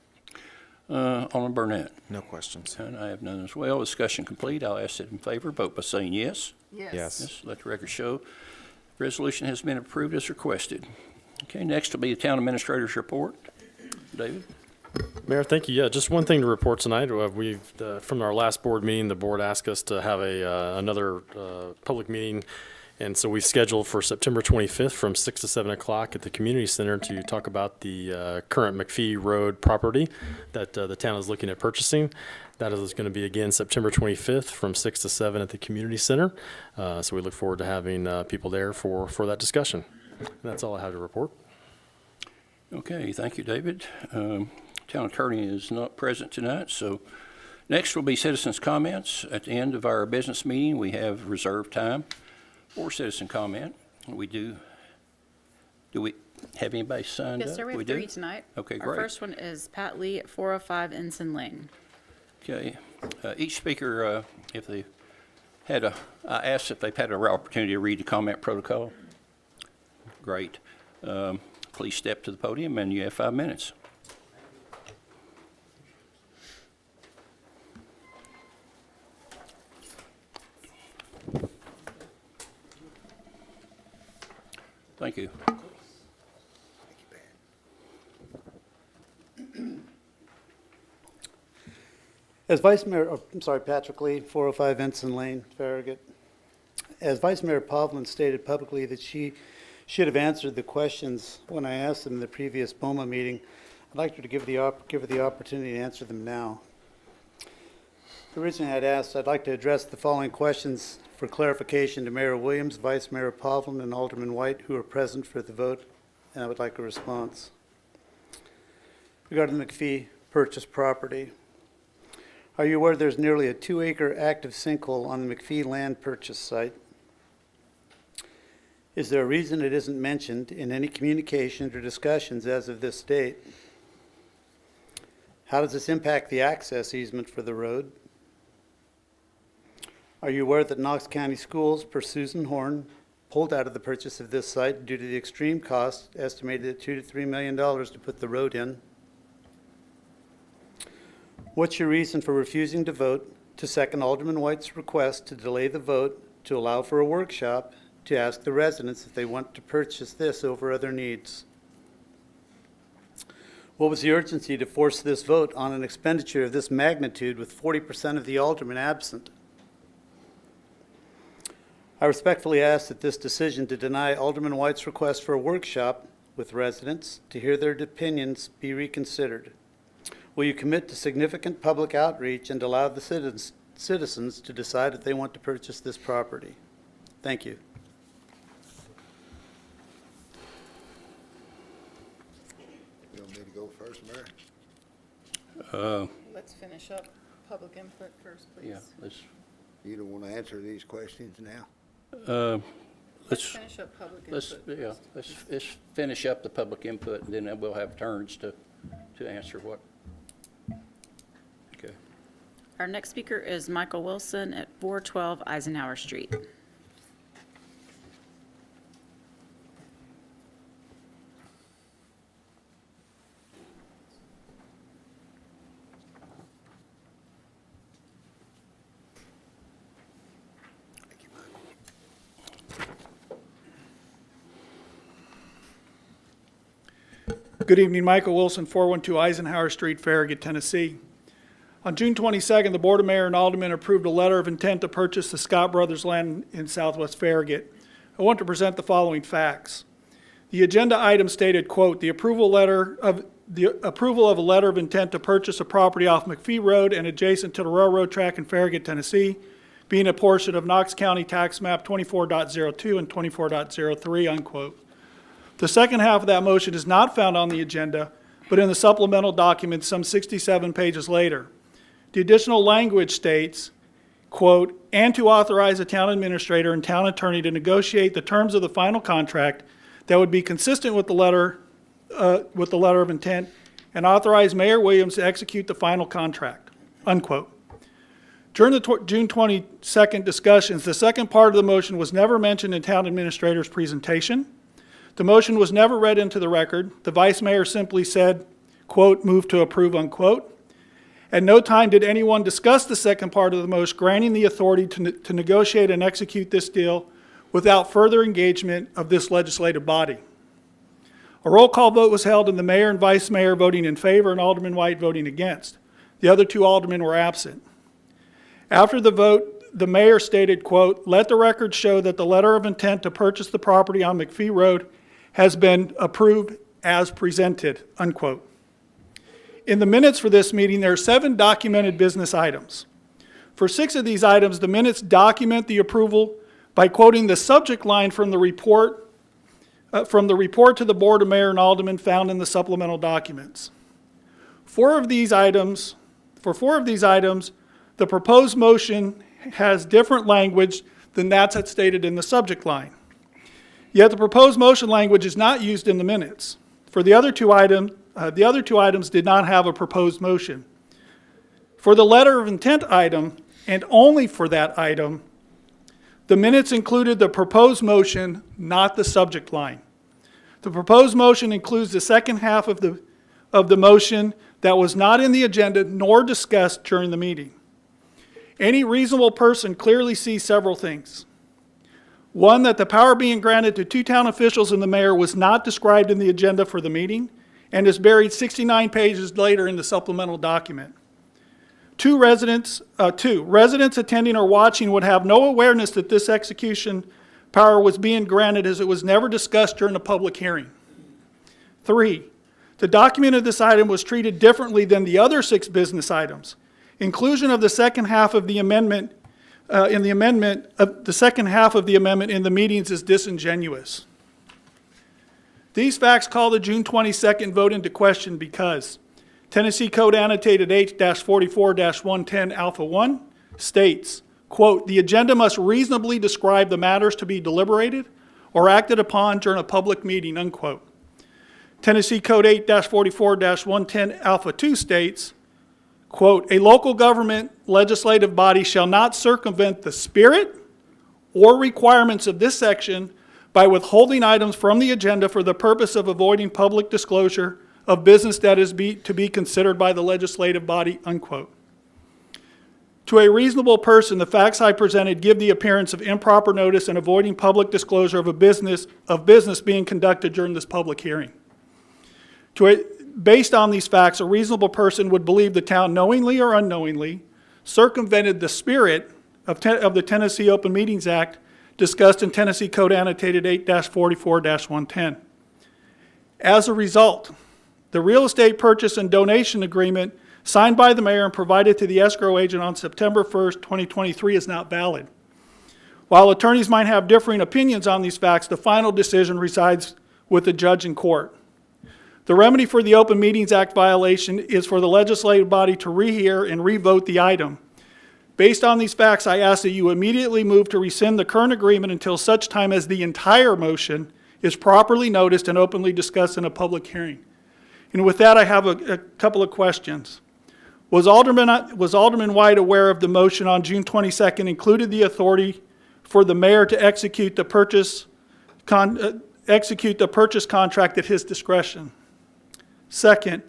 [SPEAKER 3] Alderman Burnett?
[SPEAKER 2] No questions.
[SPEAKER 3] And I have none as well. Discussion complete. I'll ask it in favor, vote by saying yes.
[SPEAKER 2] Yes.
[SPEAKER 3] Yes, let the record show. Resolution has been approved as requested. Okay, next will be the Town Administrator's Report. David?
[SPEAKER 11] Mayor, thank you. Yeah, just one thing to report tonight. We've from our last board meeting, the board asked us to have another public meeting, and so we scheduled for September 25th from 6 to 7 o'clock at the community center to talk about the current McPhee Road property that the town is looking at purchasing. That is going to be again September 25th from 6 to 7 at the community center. So we look forward to having people there for that discussion. And that's all I have to report.
[SPEAKER 3] Okay, thank you, David. Town Attorney is not present tonight, so next will be citizens' comments. At the end of our business meeting, we have reserved time for citizen comment. Do we have anybody signed up?
[SPEAKER 5] Yes, sir, we have
[SPEAKER 3] do?
[SPEAKER 5] 3 tonight.
[SPEAKER 3] Okay,
[SPEAKER 5] Our
[SPEAKER 3] great.
[SPEAKER 5] first one is Pat Lee at 405 Ensign Lane.
[SPEAKER 3] Okay, each speaker, if they had I asked if they've had an opportunity to read the comment protocol. Great. Please step to the podium, and you have 5 minutes. Thank you.
[SPEAKER 13] As Vice Mayor, Patrick Lee, 405 Ensign Lane, Farragut. As Vice Mayor Povlin stated publicly that she should have answered the questions when I asked them in the previous BOMA meeting, I'd like her to give her the opportunity to answer them now. Originally, I'd like to address the following questions for clarification to Mayor Williams, Vice Mayor Povlin, and Alderman White, who are present for the vote, and I would like a response. Regarding the McPhee purchase property, are you aware there's nearly a 2-acre active sinkhole on the McPhee land purchase site? Is there a reason it isn't mentioned in any communications or discussions as of this date? How does this impact the access easement for the road? Are you aware that Knox County Schools, per Susan Horn, pulled out of the purchase of this site due to the extreme cost, estimated at $2 to $3 million to put the road in? What's your reason for refusing to vote to second Alderman White's request to delay the vote to allow for a workshop to ask the residents if they want to purchase this over other needs? What was the urgency to force this vote on an expenditure of this magnitude with 40% of the aldermen absent? I respectfully ask that this decision to deny Alderman White's request for a workshop with residents to hear their opinions be reconsidered. Will you commit to significant public outreach and allow the citizens to decide if they want to purchase this property? Thank you.
[SPEAKER 9] You want me to go first, Mayor?
[SPEAKER 4] Let's finish up public input first, please.
[SPEAKER 3] Yeah, let's,
[SPEAKER 9] You don't want to answer these questions now?
[SPEAKER 4] Let's
[SPEAKER 3] let's,
[SPEAKER 4] finish up public
[SPEAKER 3] let's,
[SPEAKER 4] input.
[SPEAKER 3] yeah, let's finish up the public input, and then we'll have turns to answer what. Okay.
[SPEAKER 5] Our next speaker is Michael Wilson at 412 Eisenhower Street.
[SPEAKER 14] Good evening, Michael Wilson, 412 Eisenhower Street, Farragut, Tennessee. On June 22nd, the Board of Mayor and Aldermen approved a letter of intent to purchase the Scott Brothers land in southwest Farragut. I want to present the following facts. The agenda item stated, quote, the approval of a letter of intent to purchase a property off McPhee Road and adjacent to the railroad track in Farragut, Tennessee, being a portion of Knox County Tax Map 24.02 and 24.03, unquote. The second half of that motion is not found on the agenda, but in the supplemental document some 67 pages later. The additional language states, quote, and to authorize the town administrator and town attorney to negotiate the terms of the final contract that would be consistent with the letter of intent and authorize Mayor Williams to execute the final contract, unquote. During the June 22nd discussions, the second part of the motion was never mentioned in town administrator's presentation. The motion was never read into the record. The vice mayor simply said, quote, move to approve, unquote. At no time did anyone discuss the second part of the motion, granting the authority to negotiate and execute this deal without further engagement of this legislative body. A roll call vote was held, and the mayor and vice mayor voting in favor and Alderman White voting against. The other two aldermen were absent. After the vote, the mayor stated, quote, let the record show that the letter of intent to purchase the property on McPhee Road has been approved as presented, unquote. In the minutes for this meeting, there are 7 documented business items. For 6 of these items, the minutes document the approval by quoting the subject line from the report to the Board of Mayor and Aldermen found in the supplemental documents. For 4 of these items, the proposed motion has different language than that's stated in the subject line. Yet the proposed motion language is not used in the minutes. For the other two items did not have a proposed motion. For the letter of intent item, and only for that item, the minutes included the proposed motion, not the subject line. The proposed motion includes the second half of the motion that was not in the agenda nor discussed during the meeting. Any reasonable person clearly sees several things. One, that the power being granted to 2 town officials and the mayor was not described in the agenda for the meeting and is buried 69 pages later in the supplemental document. 2, residents attending or watching would have no awareness that this execution power was being granted, as it was never discussed during a public hearing. 3, the document of this item was treated differently than the other 6 business items. Inclusion of the second half of the amendment in the meetings is disingenuous. These facts call the June 22nd vote into question because Tennessee Code Annotated H-44-110 Alpha 1 states, quote, the agenda must reasonably describe the matters to be deliberated or acted upon during a public meeting, unquote. Tennessee Code 8-44-110 Alpha 2 states, quote, a local government legislative body shall not circumvent the spirit or requirements of this section by withholding items from the agenda for the purpose of avoiding public disclosure of business that is to be considered by the legislative body, unquote. To a reasonable person, the facts I presented give the appearance of improper notice and avoiding public disclosure of business being conducted during this public hearing. Based on these facts, a reasonable person would believe the town knowingly or unknowingly circumvented the spirit of the Tennessee Open Meetings Act discussed in Tennessee Code Annotated 8-44-110. As a result, the real estate purchase and donation agreement signed by the mayor and provided to the escrow agent on September 1st, 2023 is not valid. While attorneys might have differing opinions on these facts, the final decision resides with the judge in court. The remedy for the Open Meetings Act violation is for the legislative body to rehear and revote the item. Based on these facts, I ask that you immediately move to rescind the current agreement until such time as the entire motion is properly noticed and openly discussed in a public hearing. And with that, I have a couple of questions. Was Alderman White aware of the motion on June 22nd included the authority for the mayor to execute the purchase contract at his discretion? Second,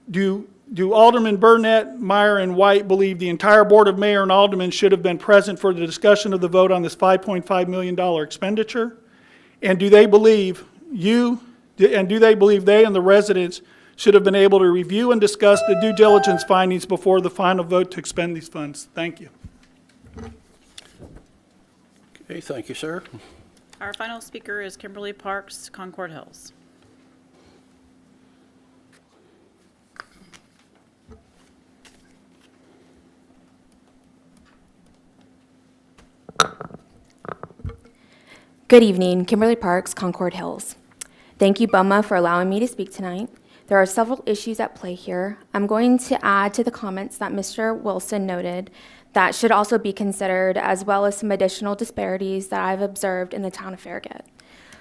[SPEAKER 14] do Alderman Burnett, Meyer, and White believe the entire Board of Mayor and Aldermen should have been present for the discussion of the vote on this $5.5 million expenditure? And do they believe they and the residents should have been able to review and discuss the due diligence findings before the final vote to expend these funds? Thank you.
[SPEAKER 3] Okay, thank you, sir.
[SPEAKER 5] Our final speaker is Kimberly Parks, Concord Hills.
[SPEAKER 15] Good evening, Kimberly Parks, Concord Hills. Thank you, BOMA, for allowing me to speak tonight. There are several issues at play here. I'm going to add to the comments that Mr. Wilson noted that should also be considered, as well as some additional disparities that I've observed in the town of Farragut.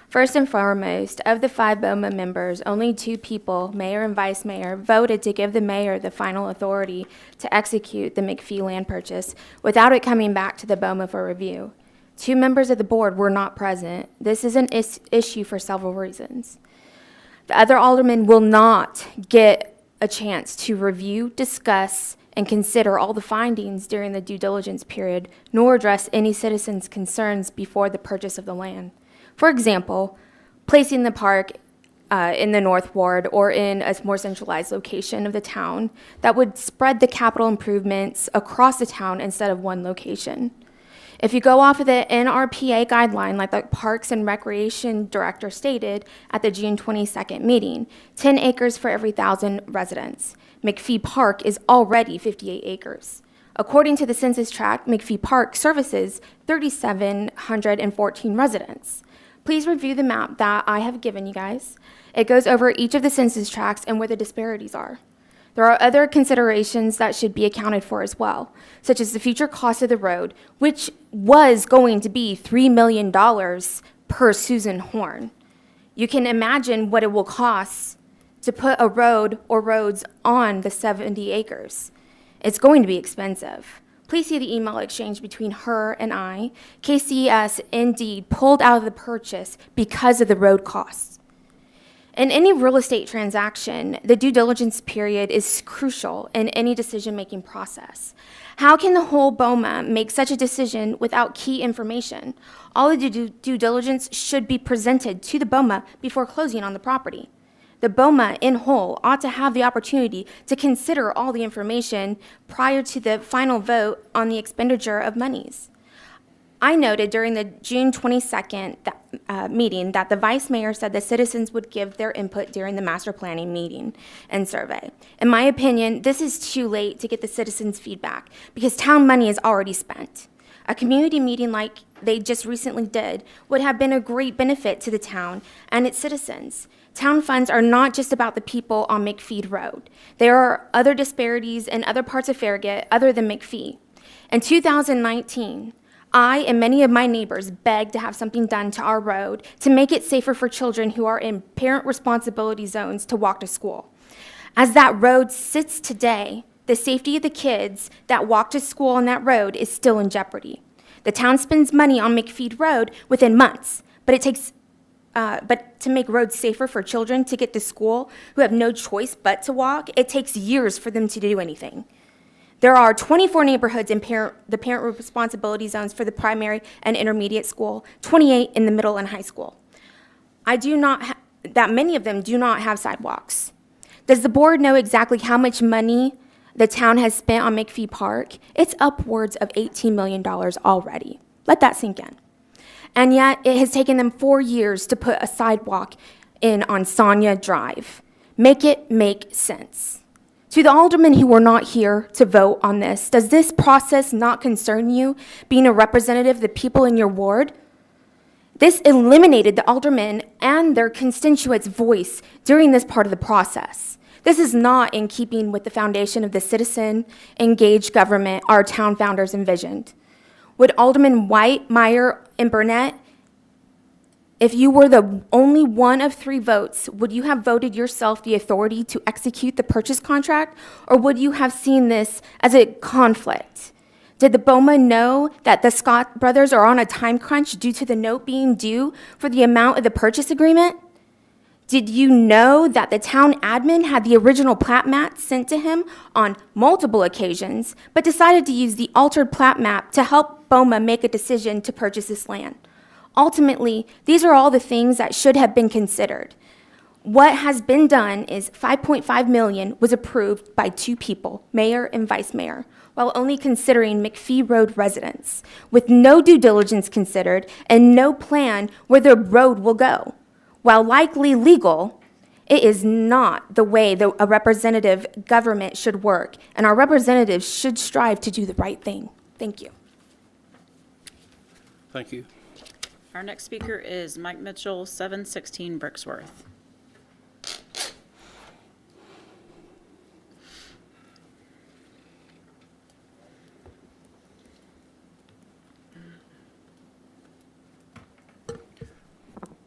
[SPEAKER 15] First and foremost, of the 5 BOMA members, only 2 people, mayor and vice mayor, voted to give the mayor the final authority to execute the McPhee land purchase without it coming back to the BOMA for review. 2 members of the board were not present. This is an issue for several reasons. The other aldermen will not get a chance to review, discuss, and consider all the findings during the due diligence period, nor address any citizens' concerns before the purchase of the land. For example, placing the park in the North Ward or in a more centralized location of the town that would spread the capital improvements across the town instead of one location. If you go off of the NRPA guideline, like the Parks and Recreation Director stated at the June 22nd meeting, 10 acres for every 1,000 residents. McPhee Park is already 58 acres. According to the census tract, McPhee Park services 3,714 residents. Please review the map that I have given you guys. It goes over each of the census tracts and where the disparities are. There are other considerations that should be accounted for as well, such as the future cost of the road, which was going to be $3 million per Susan Horn. You can imagine what it will cost to put a road or roads on the 70 acres. It's going to be expensive. Please see the email exchange between her and I. KCS indeed pulled out of the purchase because of the road costs. In any real estate transaction, the due diligence period is crucial in any decision-making process. How can the whole BOMA make such a decision without key information? All of the due diligence should be presented to the BOMA before closing on the property. The BOMA in whole ought to have the opportunity to consider all the information prior to the final vote on the expenditure of monies. I noted during the June 22nd meeting that the vice mayor said the citizens would give their input during the master planning meeting and survey. In my opinion, this is too late to get the citizens' feedback because town money is already spent. A community meeting like they just recently did would have been a great benefit to the town and its citizens. Town funds are not just about the people on McPhee Road. There are other disparities in other parts of Farragut other than McPhee. In 2019, I and many of my neighbors begged to have something done to our road to make it safer for children who are in parent responsibility zones to walk to school. As that road sits today, the safety of the kids that walk to school on that road is still in jeopardy. The town spends money on McPhee Road within months, but to make roads safer for children to get to school who have no choice but to walk, it takes years for them to do anything. There are 24 neighborhoods in the parent responsibility zones for the primary and intermediate school, 28 in the middle and high school. That many of them do not have sidewalks. Does the board know exactly how much money the town has spent on McPhee Park? It's upwards of $18 million already. Let that sink in. And yet it has taken them 4 years to put a sidewalk in on Sonia Drive. Make it make sense. To the aldermen who were not here to vote on this, does this process not concern you, being a representative of the people in your ward? This eliminated the aldermen and their constituents' voice during this part of the process. This is not in keeping with the foundation of the citizen engaged government our town founders envisioned. Would Alderman White, Meyer, and Burnett, if you were the only one of 3 votes, would you have voted yourself the authority to execute the purchase contract, or would you have seen this as a conflict? Did the BOMA know that the Scott brothers are on a time crunch due to the note being due for the amount of the purchase agreement? Did you know that the town admin had the original plat map sent to him on multiple occasions, but decided to use the altered plat map to help BOMA make a decision to purchase this land? Ultimately, these are all the things that should have been considered. What has been done is $5.5 million was approved by 2 people, mayor and vice mayor, while only considering McPhee Road residents, with no due diligence considered and no plan where the road will go. While likely legal, it is not the way that a representative government should work, and our representatives should strive to do the right thing. Thank you.
[SPEAKER 3] Thank you.
[SPEAKER 5] Our next speaker is Mike Mitchell, 716 Brixworth.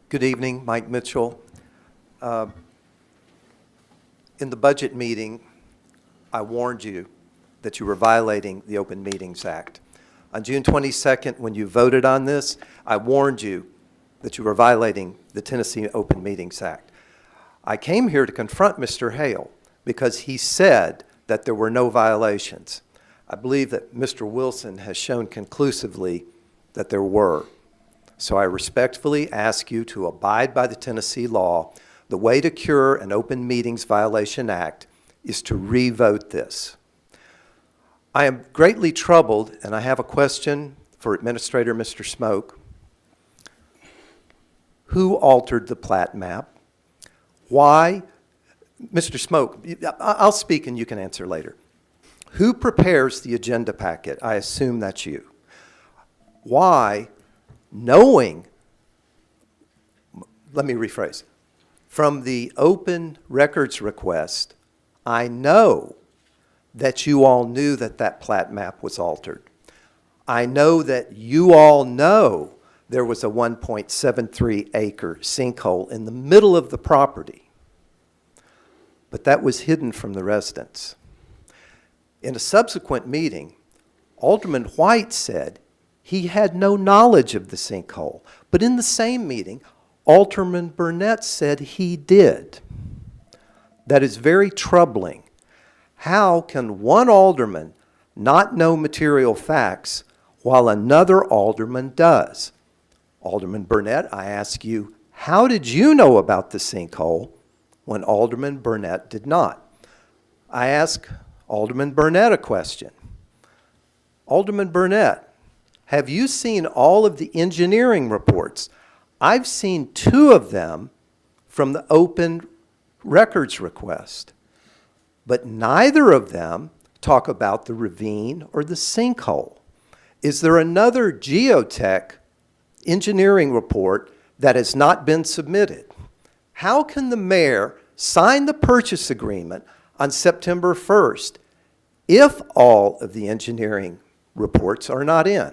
[SPEAKER 16] Good evening, Mike Mitchell. In the budget meeting, I warned you that you were violating the Open Meetings Act. On June 22nd, when you voted on this, I warned you that you were violating the Tennessee Open Meetings Act. I came here to confront Mr. Hale because he said that there were no violations. I believe that Mr. Wilson has shown conclusively that there were. So I respectfully ask you to abide by the Tennessee law. The way to cure an Open Meetings Violation Act is to re-vote this. I am greatly troubled, and I have a question for Administrator Mr. Smoke. Who altered the plat map? Why? Mr. Smoke, I'll speak and you can answer later. Who prepares the agenda packet? I assume that's you. Why? Knowing, let me rephrase, from the open records request, I know that you all knew that that plat map was altered. I know that you all know there was a 1.73 acre sinkhole in the middle of the property, but that was hidden from the residents. In a subsequent meeting, Alderman White said he had no knowledge of the sinkhole. But in the same meeting, Alderman Burnett said he did. That is very troubling. How can one alderman not know material facts while another alderman does? Alderman Burnett, I ask you, how did you know about the sinkhole when Alderman Burnett did not? I ask Alderman Burnett a question. Alderman Burnett, have you seen all of the engineering reports? I've seen 2 of them from the open records request, but neither of them talk about the ravine or the sinkhole. Is there another geotech engineering report that has not been submitted? How can the mayor sign the purchase agreement on September 1st if all of the engineering reports are not in?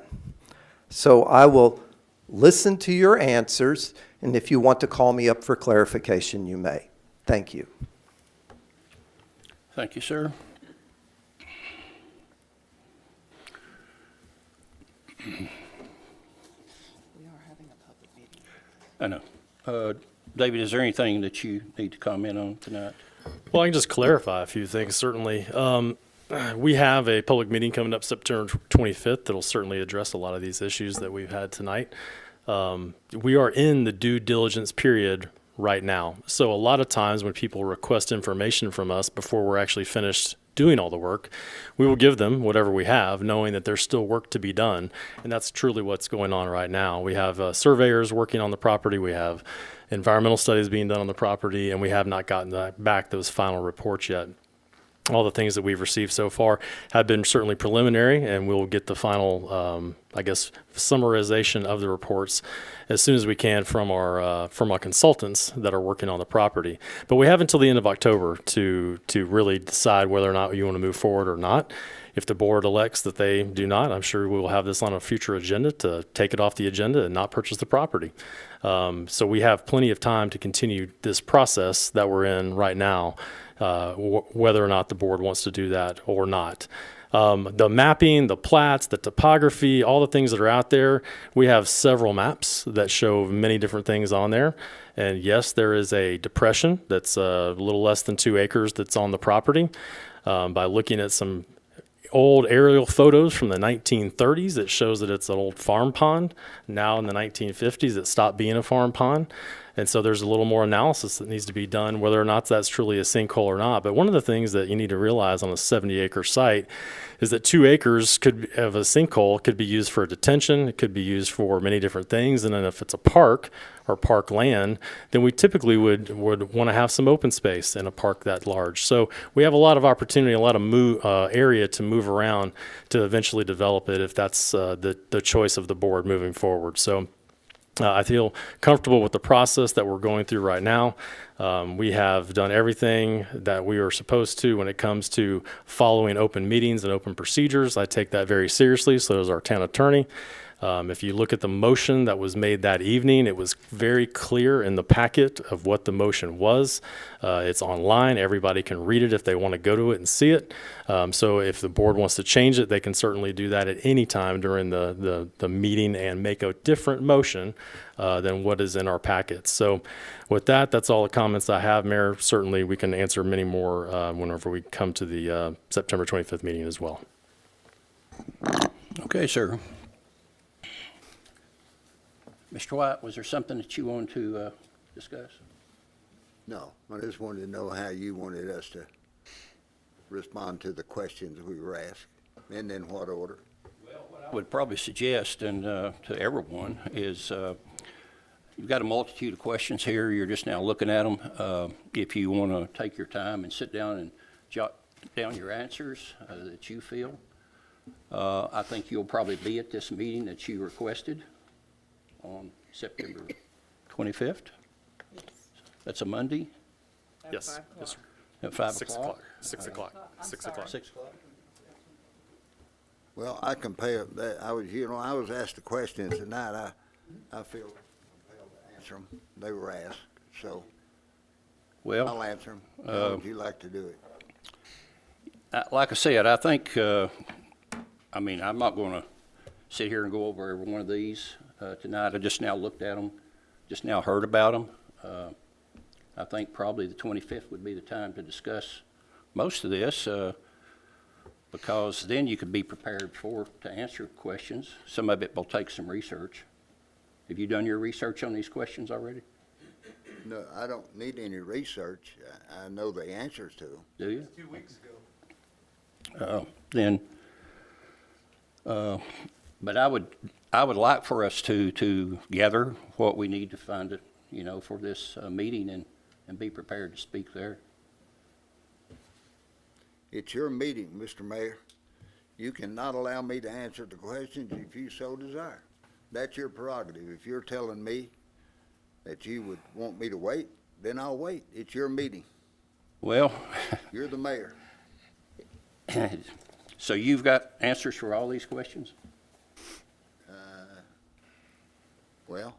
[SPEAKER 16] So I will listen to your answers, and if you want to call me up for clarification, you may. Thank you.
[SPEAKER 3] Thank you, sir. I know. David, is there anything that you need to comment on tonight?
[SPEAKER 11] Well, I can just clarify a few things, certainly. We have a public meeting coming up September 25th that'll certainly address a lot of these issues that we've had tonight. We are in the due diligence period right now. So a lot of times when people request information from us before we're actually finished doing all the work, we will give them whatever we have, knowing that there's still work to be done. And that's truly what's going on right now. We have surveyors working on the property. We have environmental studies being done on the property, and we have not gotten back those final reports yet. all the things that we've received so far have been certainly preliminary, and we'll get the final, summarization of the reports as soon as we can from our consultants that are working on the property. But we have until the end of October to really decide whether or not you want to move forward or not. If the board elects that they do not, I'm sure we will have this on a future agenda to take it off the agenda and not purchase the property. So we have plenty of time to continue this process that we're in right now, whether or not the board wants to do that or not. The mapping, the plats, the topography, all the things that are out there, we have several maps that show many different things on there. And yes, there is a depression that's a little less than 2 acres that's on the property. By looking at some old aerial photos from the 1930s, it shows that it's an old farm pond. Now in the 1950s, it stopped being a farm pond. And so there's a little more analysis that needs to be done, whether or not that's truly a sinkhole or not. But one of the things that you need to realize on a 70-acre site is that 2 acres of a sinkhole could be used for detention. It could be used for many different things. And then if it's a park or park land, then we typically would want to have some open space in a park that large. So we have a lot of opportunity, a lot of area to move around to eventually develop it if that's the choice of the board moving forward. So I feel comfortable with the process that we're going through right now. We have done everything that we are supposed to when it comes to following open meetings and open procedures. I take that very seriously, so does our town attorney. If you look at the motion that was made that evening, it was very clear in the packet of what the motion was. It's online. Everybody can read it if they want to go to it and see it. So if the board wants to change it, they can certainly do that at any time during the meeting and make a different motion than what is in our packet. So with that, that's all the comments I have, Mayor. Certainly we can answer many more whenever we come to the September 25th meeting as well.
[SPEAKER 3] Okay, sir. Mr. White, was there something that you wanted to discuss?
[SPEAKER 9] No, I just wanted to know how you wanted us to respond to the questions we were asked, and in what order.
[SPEAKER 3] I would probably suggest, and to everyone, is you've got a multitude of questions here. You're just now looking at them. If you want to take your time and sit down and jot down your answers that you feel, I think you'll probably be at this meeting that you requested on September 25th.
[SPEAKER 12] Yes.
[SPEAKER 3] That's a Monday
[SPEAKER 11] Yes. Yes, sir.
[SPEAKER 3] at 5
[SPEAKER 11] 6
[SPEAKER 3] o'clock.
[SPEAKER 11] o'clock. 6 o'clock. 6 o'clock.
[SPEAKER 3] 6 o'clock.
[SPEAKER 9] Well, I compare that, I was asked the questions tonight, I feel compelled to answer them. They were asked, so
[SPEAKER 3] Well,
[SPEAKER 9] I'll answer them. How would you like to do it?
[SPEAKER 3] like I said, I think, I'm not going to sit here and go over every one of these tonight. I just now looked at them, just now heard about them. I think probably the 25th would be the time to discuss most of this, because then you could be prepared to answer questions. Some of it will take some research. Have you done your research on these questions already?
[SPEAKER 9] No, I don't need any research. I know the answers to them.
[SPEAKER 3] Do you?
[SPEAKER 13] 2 weeks ago.
[SPEAKER 3] But I would like for us to gather what we need to find it, for this meeting and be prepared to speak there.
[SPEAKER 9] It's your meeting, Mr. Mayor. You cannot allow me to answer the questions if you so desire. That's your prerogative. If you're telling me that you would want me to wait, then I'll wait. It's your meeting.
[SPEAKER 3] Well,
[SPEAKER 9] You're the mayor.
[SPEAKER 3] so you've got answers for all these questions?
[SPEAKER 9] Well,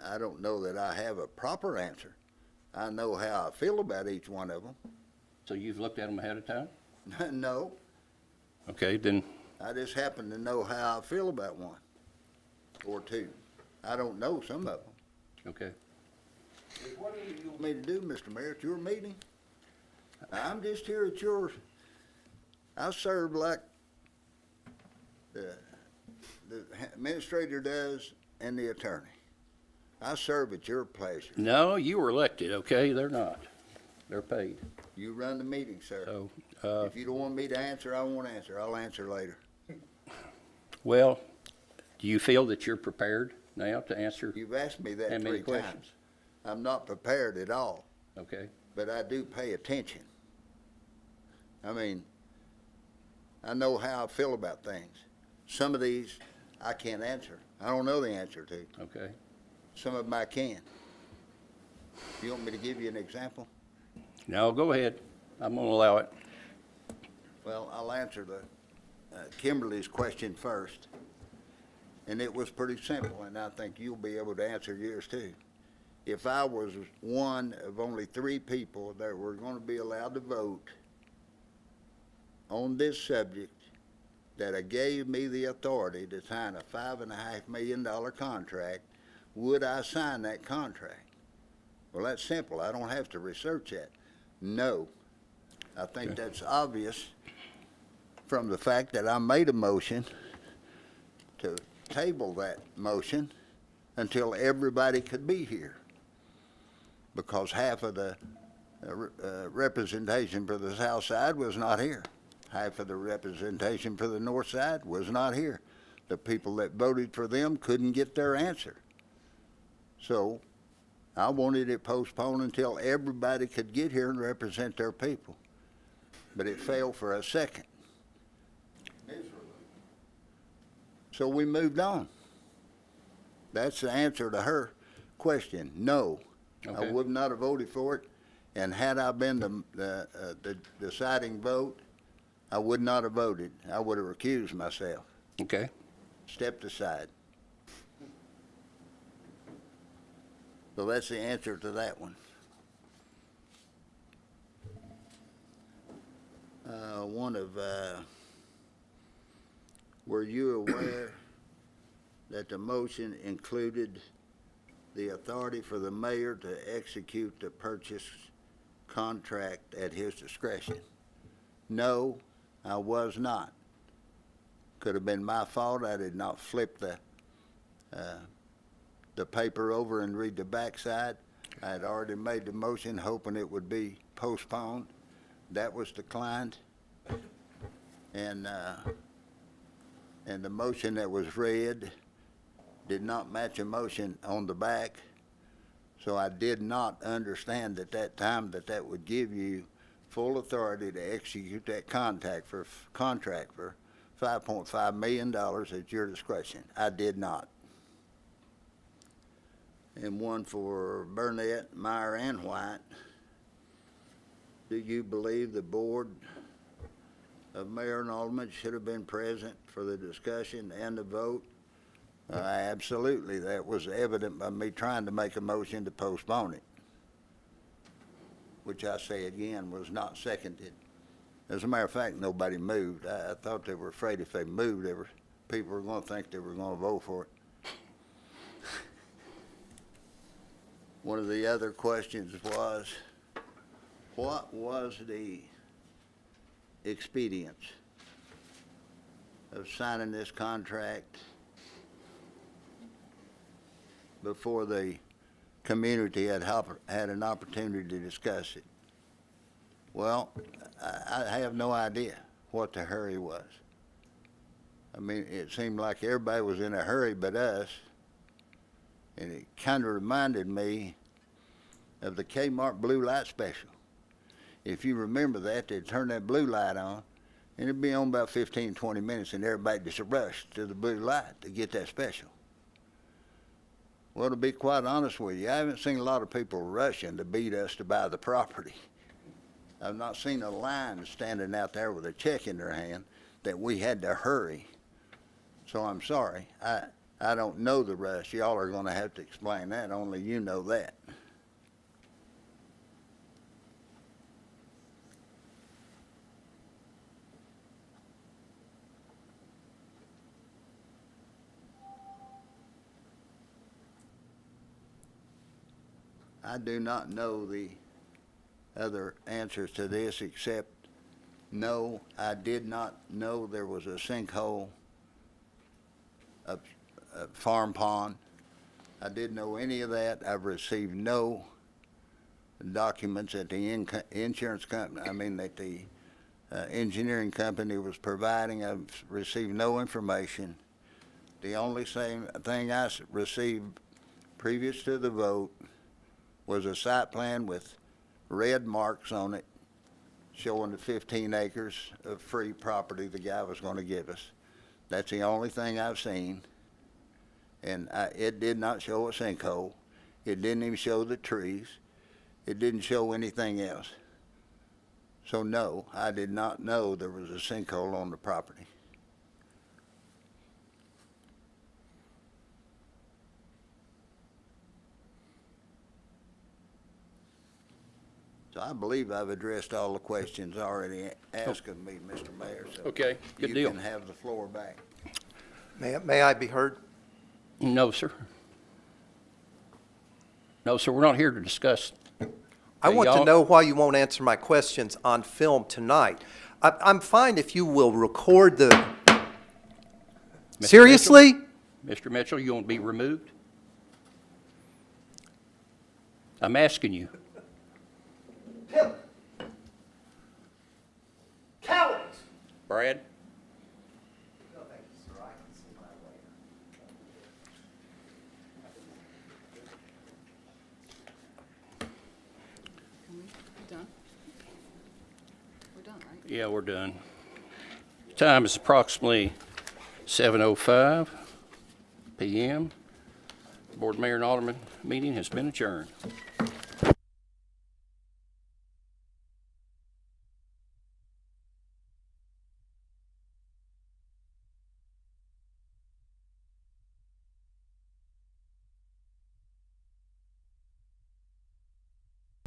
[SPEAKER 9] I don't know that I have a proper answer. I know how I feel about each one of them.
[SPEAKER 3] So you've looked at them ahead of time?
[SPEAKER 9] No,
[SPEAKER 3] Okay, then,
[SPEAKER 9] I just happen to know how I feel about one or two. I don't know some of them.
[SPEAKER 3] okay.
[SPEAKER 9] Whatever you want me to do, Mr. Mayor, it's your meeting. I'm just here at yours. I serve like the administrator does and the attorney. I serve at your pleasure.
[SPEAKER 3] No, you were elected, okay? They're not. They're paid.
[SPEAKER 9] You run the meeting, sir.
[SPEAKER 3] So,
[SPEAKER 9] If you don't want me to answer, I won't answer. I'll answer later.
[SPEAKER 3] well, do you feel that you're prepared now to answer?
[SPEAKER 9] You've asked me that
[SPEAKER 3] How many
[SPEAKER 9] 3
[SPEAKER 3] questions?
[SPEAKER 9] times. I'm not prepared at all,
[SPEAKER 3] Okay,
[SPEAKER 9] but I do pay attention. I mean, I know how I feel about things. Some of these I can't answer. I don't know the answer to.
[SPEAKER 3] Okay.
[SPEAKER 9] Some of them I can. You want me to give you an example?
[SPEAKER 3] No, go ahead. I'm going to allow it.
[SPEAKER 9] Well, I'll answer the Kimberly's question first. And it was pretty simple, and I think you'll be able to answer yours too. If I was one of only 3 people that were going to be allowed to vote on this subject, that gave me the authority to sign a $5.5 million contract, would I sign that contract? Well, that's simple. I don't have to research that. No. I think that's obvious from the fact that I made a motion to table that motion until everybody could be here, because half of the representation for the south side was not here. Half of the representation for the north side was not here. The people that voted for them couldn't get their answer. So I wanted it postponed until everybody could get here and represent their people. But it failed for a second. So we moved on. That's the answer to her question. No,
[SPEAKER 3] Okay.
[SPEAKER 9] I would not have voted for it. And had I been the deciding vote, I would not have voted. I would have recused myself,
[SPEAKER 3] Okay.
[SPEAKER 9] stepped aside. So that's the answer to that one. Were you aware that the motion included the authority for the mayor to execute the purchase contract at his discretion? No, I was not. Could have been my fault. I did not flip the paper over and read the backside. I had already made the motion hoping it would be postponed. That was declined. And the motion that was read did not match a motion on the back. So I did not understand at that time that that would give you full authority to execute that contract for $5.5 million at your discretion. I did not. And one for Burnett, Meyer, and White. Do you believe the board of mayor and aldermen should have been present for the discussion and the vote? Absolutely. That was evident by me trying to make a motion to postpone it, which I say again was not seconded. As a matter of fact, nobody moved. I thought they were afraid if they moved, people were going to think they were going to vote for it. One of the other questions was, what was the expedience of signing this contract before the community had an opportunity to discuss it? Well, I have no idea what the hurry was. I mean, it seemed like everybody was in a hurry but us, and it kind of reminded me of the Kmart blue light special. If you remember that, they'd turn that blue light on, and it'd be on about 15, 20 minutes, and everybody just rushed to the blue light to get that special. Well, to be quite honest with you, I haven't seen a lot of people rushing to beat us to buy the property. I've not seen a line standing out there with a check in their hand that we had to hurry. So I'm sorry. I don't know the rush. Y'all are going to have to explain that. Only you know that. I do not know the other answers to this except no, I did not know there was a sinkhole, a farm pond. I didn't know any of that. I've received no documents that the insurance company, that the engineering company was providing. I've received no information. The only thing I received previous to the vote was a site plan with red marks on it showing the 15 acres of free property the guy was going to give us. That's the only thing I've seen. And it did not show a sinkhole. It didn't even show the trees. It didn't show anything else. So no, I did not know there was a sinkhole on the property. So I believe I've addressed all the questions already asked of me, Mr. Mayor. So
[SPEAKER 3] Okay, good
[SPEAKER 9] you
[SPEAKER 3] deal.
[SPEAKER 9] can have the floor back.
[SPEAKER 16] May I be heard?
[SPEAKER 3] No, sir. No, sir, we're not here to discuss.
[SPEAKER 16] I want to
[SPEAKER 3] y'all-
[SPEAKER 16] know why you won't answer my questions on film tonight. I'm fine if you will record the...
[SPEAKER 3] Mr.
[SPEAKER 16] Seriously?
[SPEAKER 3] Mr. Mitchell, you want to be removed? I'm asking you.
[SPEAKER 16] Cowards!
[SPEAKER 3] Brad?
[SPEAKER 16] No, thank you, sir. I can see my way.
[SPEAKER 4] Done? We're done, right?
[SPEAKER 3] Yeah, we're done. Time is approximately 7:05 p.m. Board Mayor and Alderman meeting has been adjourned.